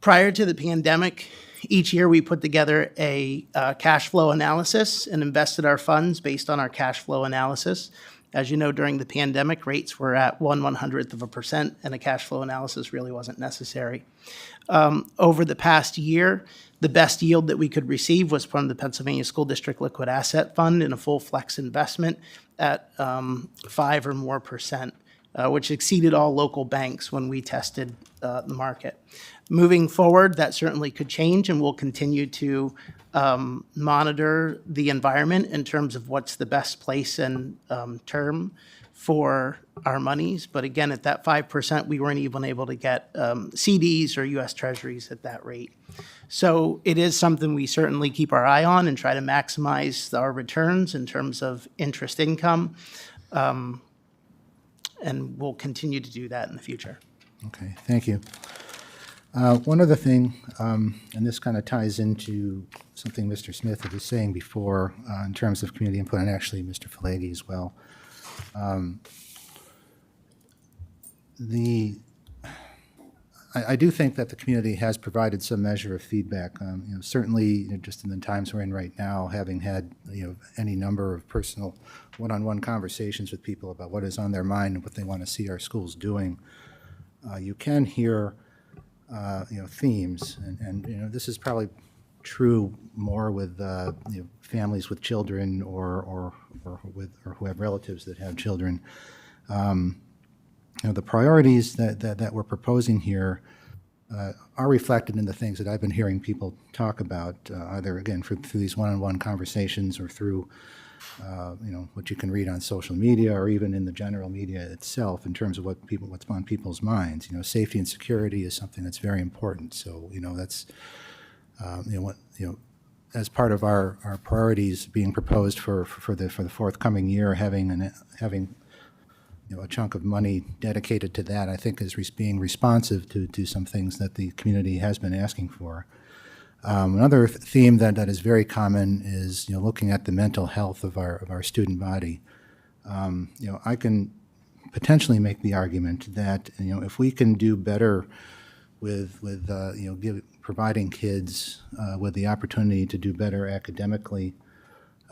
Prior to the pandemic, each year we put together a cash flow analysis and invested our funds based on our cash flow analysis. As you know, during the pandemic, rates were at 1/100%, and a cash flow analysis really wasn't necessary. Over the past year, the best yield that we could receive was from the Pennsylvania School District Liquid Asset Fund in a full flex investment at 5% or more, which exceeded all local banks when we tested the market. Moving forward, that certainly could change, and we'll continue to monitor the environment in terms of what's the best place and term for our monies. But again, at that 5%, we weren't even able to get CDs or U.S. Treasuries at that rate. So it is something we certainly keep our eye on and try to maximize our returns in terms of interest income. And we'll continue to do that in the future. Okay, thank you. One other thing, and this kind of ties into something Mr. Smith was saying before in terms of community input, and actually Mr. Falagi as well. I do think that the community has provided some measure of feedback. Certainly, just in the times we're in right now, having had any number of personal one-on-one conversations with people about what is on their mind and what they want to see our schools doing, you can hear themes, and this is probably true more with families with children or who have relatives that have children. The priorities that we're proposing here are reflected in the things that I've been hearing people talk about, either, again, through these one-on-one conversations or through, what you can read on social media or even in the general media itself in terms of what's on people's minds. Safety and security is something that's very important. So, that's, as part of our priorities being proposed for the forthcoming year, having a chunk of money dedicated to that, I think is being responsive to some things that the community has been asking for. Another theme that is very common is looking at the mental health of our student body. I can potentially make the argument that if we can do better with providing kids with the opportunity to do better academically,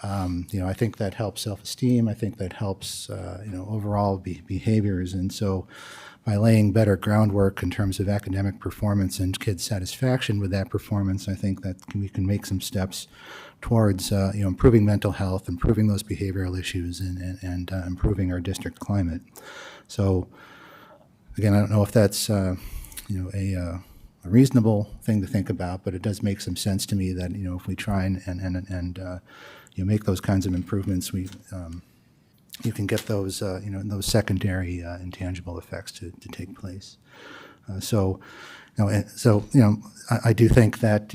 I think that helps self-esteem. I think that helps overall behaviors. And so by laying better groundwork in terms of academic performance and kids' satisfaction with that performance, I think that we can make some steps towards improving mental health, improving those behavioral issues, and improving our district climate. So again, I don't know if that's a reasonable thing to think about, but it does make some sense to me that if we try and make those kinds of improvements, you can get those those secondary intangible effects to take place. I do think that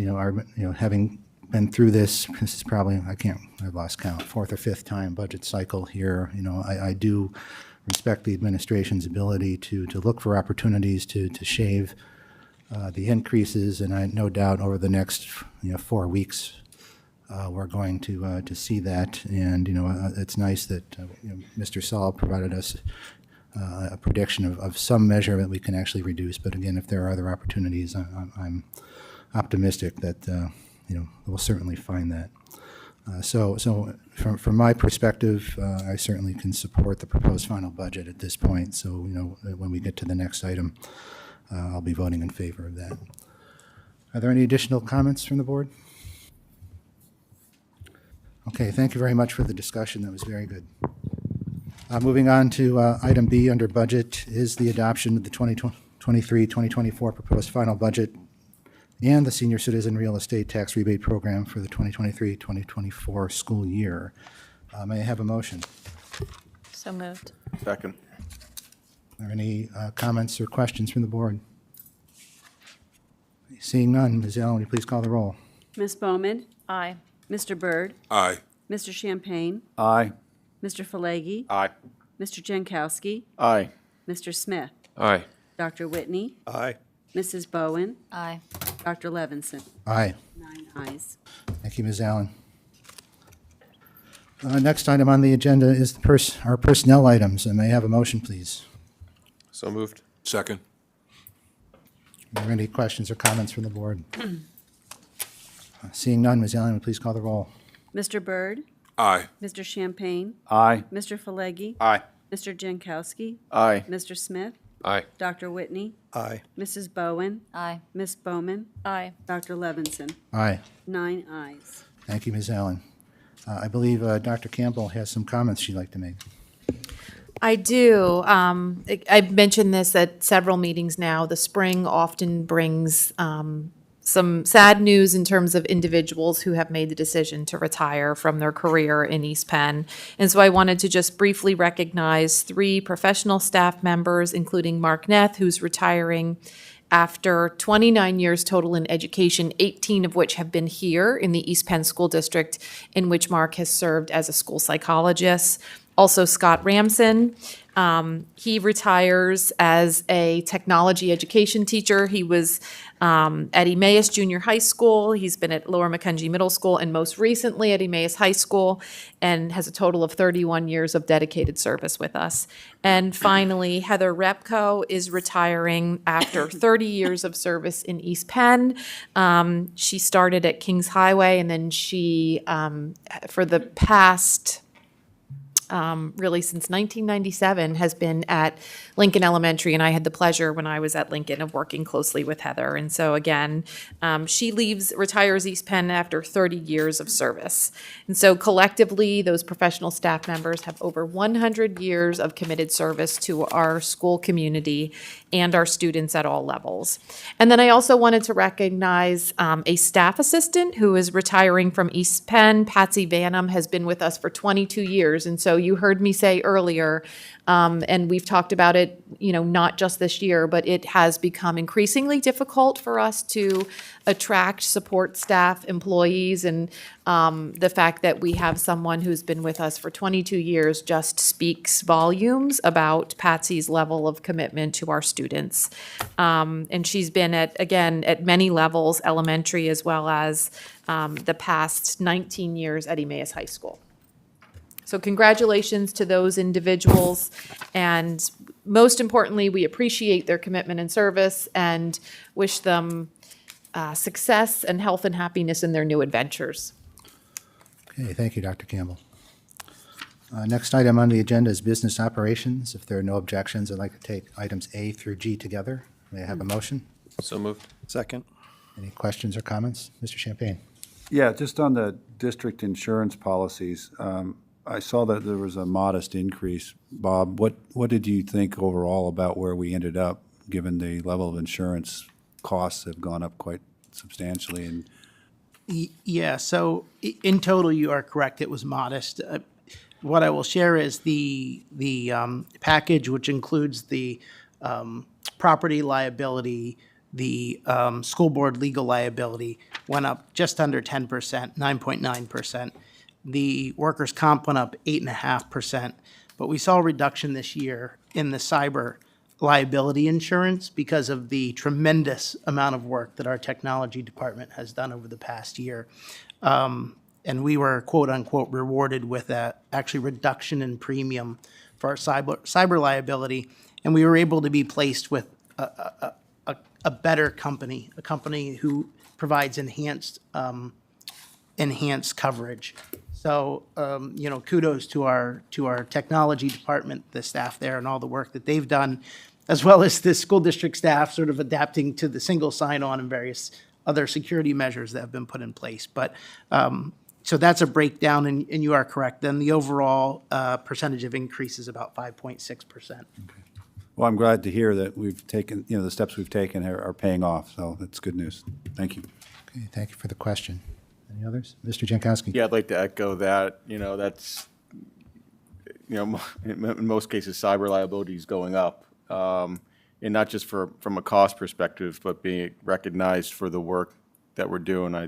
having been through this is probably, I've lost count, fourth or fifth time budget cycle here. I do respect the administration's ability to look for opportunities to shave the increases, and I no doubt over the next 4 weeks we're going to see that. And it's nice that Mr. Saul provided us a prediction of some measure that we can actually reduce. But again, if there are other opportunities, I'm optimistic that we'll certainly find that. So from my perspective, I certainly can support the proposed final budget at this point. So when we get to the next item, I'll be voting in favor of that. Are there any additional comments from the board? Okay, thank you very much for the discussion. That was very good. Moving on to item B under budget is the adoption of the 2023-2024 proposed final budget and the senior citizen real estate tax rebate program for the 2023-2024 school year. May I have a motion? So moved. Second. Are there any comments or questions from the board? Seeing none, Ms. Allen, will you please call the roll? Ms. Bowman? Aye. Mr. Byrd? Aye. Mr. Champagne? Aye. Mr. Falegi? Aye. Mr. Jankowski? Aye. Mr. Smith? Aye. Dr. Whitney? Aye. Mrs. Bowen? Aye. Dr. Levinson? Aye. 9 ayes. Thank you, Ms. Allen. Next item on the agenda is our personnel items. May I have a motion, please? So moved. Second. Are there any questions or comments from the board? Seeing none, Ms. Allen, please call the roll. Mr. Byrd? Aye. Mr. Champagne? Aye. Mr. Falegi? Aye. Mr. Jankowski? Aye. Mr. Smith? Aye. Dr. Whitney? Aye. Mrs. Bowen? Aye. Miss Bowman? Aye. Dr. Levinson? Aye. 9 ayes. Thank you, Ms. Allen. I believe Dr. Campbell has some comments she'd like to make. I do. I've mentioned this at several meetings now. The spring often brings some sad news in terms of individuals who have made the decision to retire from their career in East Penn. And so I wanted to just briefly recognize 3 professional staff members, including Mark Neth, who's retiring after 29 years total in education, 18 of which have been here in the East Penn School District, in which Mark has served as a school psychologist. Also, Scott Ramson. He retires as a technology education teacher. He was at Emmaus Junior High School. He's been at Lower Macungie Middle School and most recently at Emmaus High School, and has a total of 31 years of dedicated service with us. And finally, Heather Repko is retiring after 30 years of service in East Penn. She started at Kings Highway, and then she, for the past really since 1997, has been at Lincoln Elementary, and I had the pleasure when I was at Lincoln of working closely with Heather. And so again, she retires East Penn after 30 years of service. And so collectively, those professional staff members have over 100 years of committed service to our school community and our students at all levels. And then I also wanted to recognize a staff assistant who is retiring from East Penn. Patsy Vanham has been with us for 22 years. And so you heard me say earlier, and we've talked about it, not just this year, but it has become increasingly difficult for us to attract support staff employees. And the fact that we have someone who's been with us for 22 years just speaks volumes about Patsy's level of commitment to our students. And she's been at many levels, elementary as well as the past 19 years at Emmaus High School. So congratulations to those individuals, and most importantly, we appreciate their commitment and service and wish them success and health and happiness in their new adventures. Okay, thank you, Dr. Campbell. Next item on the agenda is business operations. If there are no objections, I'd like to take items A through G together. May I have a motion? So moved. Second. Any questions or comments? Mr. Champagne? Yeah, just on the district insurance policies, I saw that there was a modest increase. Bob, what did you think overall about where we ended up, given the level of insurance costs have gone up quite substantially? And Yeah, so in total, you are correct. It was modest. What I will share is the package, which includes the property liability, the school board legal liability, went up just under 10%, 9.9%. The workers' comp went up 8.5%, but we saw a reduction this year in the cyber liability insurance because of the tremendous amount of work that our technology department has done over the past year. And we were, quote unquote, rewarded with a actually reduction in premium for our cyber liability. And we were able to be placed with a better company, a company who provides enhanced coverage. So, kudos to our technology department, the staff there, and all the work that they've done, as well as the school district staff sort of adapting to the single sign-on and various other security measures that have been put in place. But so that's a breakdown, and you are correct. Then the overall percentage of increase is about 5.6%. well, I'm glad to hear that we've taken, the steps we've taken are paying off. So that's good news. Thank you. Okay, thank you for the question. Any others? Mr. Jankowski? Yeah, I'd like to echo that. That's, in most cases, cyber liability is going up. And not just from a cost perspective, but being recognized for the work that we're doing. I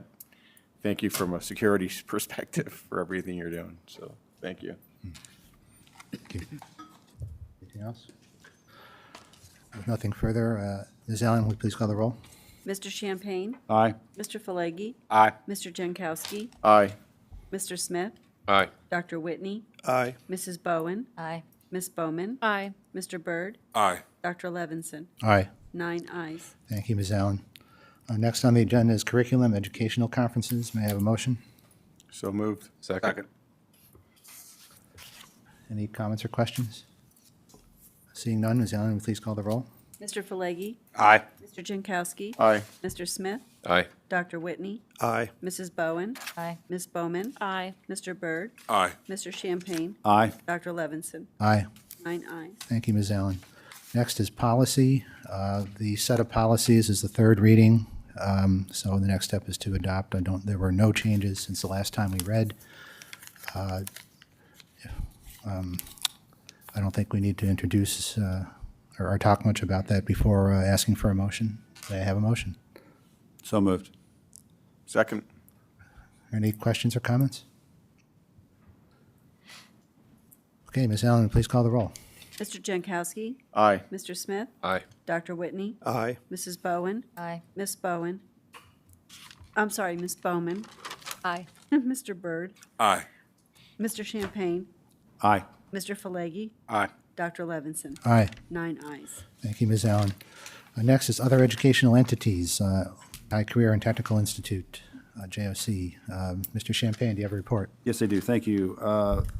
thank you from a security perspective for everything you're doing. So thank you. Thank you. Anything else? With nothing further, Ms. Allen, will you please call the roll? Mr. Champagne? Aye. Mr. Falegi? Aye. Mr. Jankowski? Aye. Mr. Smith? Aye. Dr. Whitney? Aye. Mrs. Bowen? Aye. Ms. Bowman? Aye. Mr. Byrd? Aye. Dr. Levinson? Aye. 9 ayes. Thank you, Ms. Allen. Next on the agenda is curriculum, educational conferences. May I have a motion? So moved. Second. Any comments or questions? Seeing none, Ms. Allen, will you please call the roll? Mr. Falegi? Aye. Mr. Jankowski? Aye. Mr. Smith? Aye. Dr. Whitney? Aye. Mrs. Bowen? Aye. Ms. Bowman? Aye. Mr. Byrd? Aye. Mr. Champagne? Aye. Dr. Levinson? Aye. 9 ayes. Thank you, Ms. Allen. Next is policy. The set of policies is the third reading, so the next step is to adopt. There were no changes since the last time we read. I don't think we need to introduce or talk much about that before asking for a motion. May I have a motion? So moved. Second. Any questions or comments? Okay, Ms. Allen, please call the roll. Mr. Jankowski? Aye. Mr. Smith? Aye. Dr. Whitney? Aye. Mrs. Bowen? Aye. Miss Bowen? I'm sorry, Miss Bowman? Aye. Mr. Byrd? Aye. Mr. Champagne? Aye. Mr. Falegi? Aye. Dr. Levinson? Aye. 9 ayes. Thank you, Ms. Allen. Next is other educational entities, High Career and Technical Institute. JOC. Mr. Champagne, do you have a report? Yes, I do. Thank you.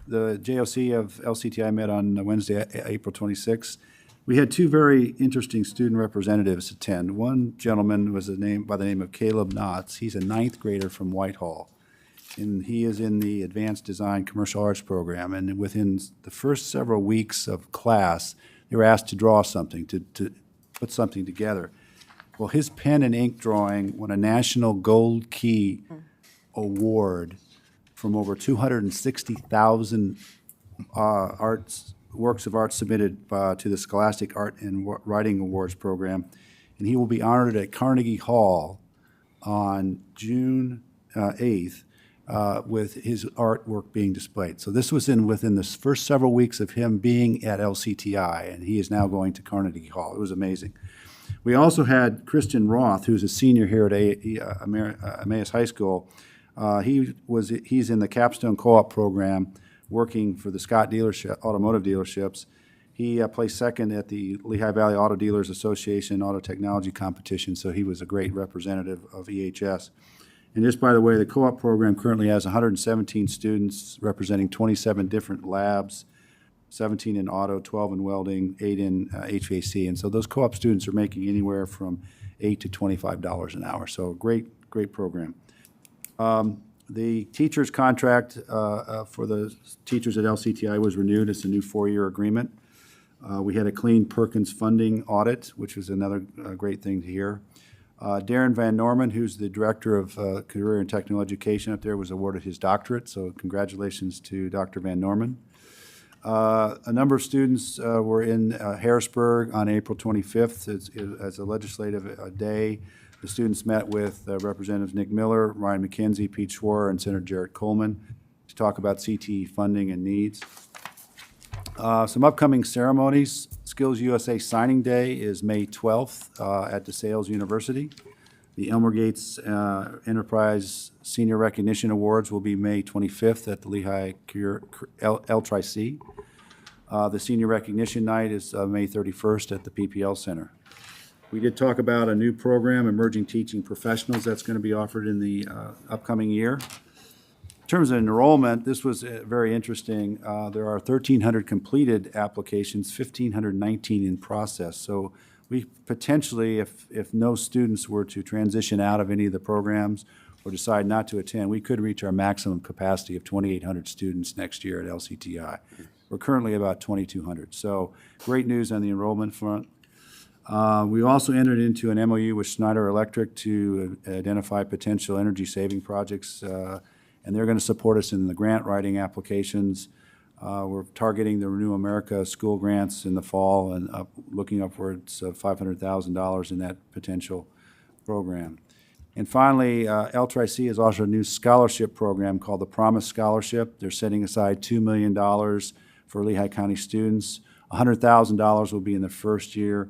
The JOC of LCTI met on Wednesday, April 26th. We had two very interesting student representatives attend. One gentleman was by the name of Caleb Knotts. He's a ninth grader from Whitehall, and he is in the Advanced Design Commercial Arts program. And within the first several weeks of class, they were asked to draw something, to put something together. Well, his pen and ink drawing won a National Gold Key Award from over 260,000 works of art submitted to the Scholastic Art and Writing Awards program. And he will be honored at Carnegie Hall on June 8th with his artwork being displayed. So this was within the first several weeks of him being at LCTI, and he is now going to Carnegie Hall. It was amazing. We also had Christian Roth, who's a senior here at Emmaus High School. He's in the Capstone Co-op program, working for the Scott automotive dealerships. He placed second at the Lehigh Valley Auto Dealers Association Auto Technology Competition, so he was a great representative of EHS. And just by the way, the co-op program currently has 117 students representing 27 different labs, 17 in auto, 12 in welding, 8 in HVAC. And so those co-op students are making anywhere from $8 to $25 an hour. So great program. The teacher's contract for the teachers at LCTI was renewed. It's a new 4-year agreement. We had a clean Perkins funding audit, which was another great thing to hear. Darren Van Norman, who's the director of career and technical education up there, was awarded his doctorate. So congratulations to Dr. Van Norman. A number of students were in Harrisburg on April 25th as a legislative day. The students met with Representatives Nick Miller, Ryan McKenzie, Pete Schwarr, and Senator Jarrett Coleman to talk about CTE funding and needs. Some upcoming ceremonies. Skills USA Signing Day is May 12th at DeSales University. The Elmer Gates Enterprise Senior Recognition Awards will be May 25th at the Lehigh L-Tri-C. The Senior Recognition Night is May 31st at the PPL Center. We did talk about a new program, Emerging Teaching Professionals, that's going to be offered in the upcoming year. In terms of enrollment, this was very interesting. There are 1,300 completed applications, 1,519 in process. So we potentially, if no students were to transition out of any of the programs or decide not to attend, we could reach our maximum capacity of 2,800 students next year at LCTI. We're currently about 2,200. So great news on the enrollment front. We also entered into an MOU with Schneider Electric to identify potential energy saving projects, and they're going to support us in the grant writing applications. We're targeting the Renew America school grants in the fall and looking upwards of $500,000 in that potential program. And finally, L-Tri-C has also a new scholarship program called the Promise Scholarship. They're setting aside $2 million for Lehigh County students. $100,000 will be in the first year.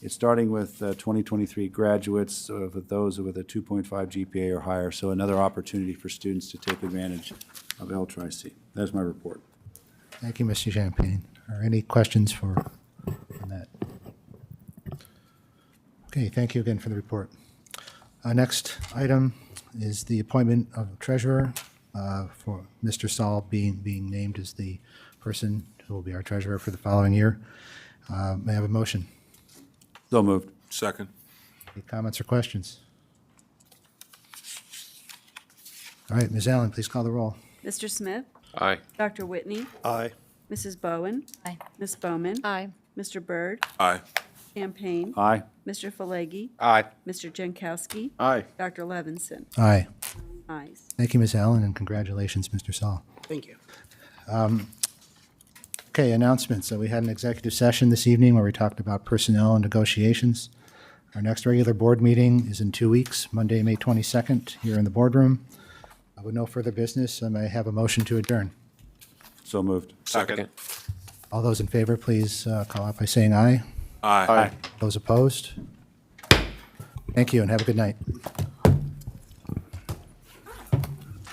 It's starting with 2023 graduates, with those with a 2.5 GPA or higher, so another opportunity for students to take advantage of L-Tri-C. That's my report. Thank you, Mr. Champagne. Are any questions on that? Okay, thank you again for the report. Next item is the appointment of treasurer for Mr. Saul being named as the person who will be our treasurer for the following year. May I have a motion? So moved. Second. Any comments or questions? All right, Ms. Allen, please call the roll. Mr. Smith? Aye. Dr. Whitney? Aye. Mrs. Bowen? Aye. Ms. Bowman? Aye. Mr. Byrd? Aye. Champagne? Aye. Mr. Falegi? Aye. Mr. Jankowski? Aye. Dr. Levinson? Aye. Ayes. Thank you, Ms. Allen, and congratulations, Mr. Saul. Thank you. Okay, announcements. So we had an executive session this evening where we talked about personnel and negotiations. Our next regular board meeting is in 2 weeks, Monday, May 22nd, here in the boardroom. With no further business, I may have a motion to adjourn. So moved. Second. All those in favor, please call out by saying aye. Aye. Those opposed? Thank you, and have a good night.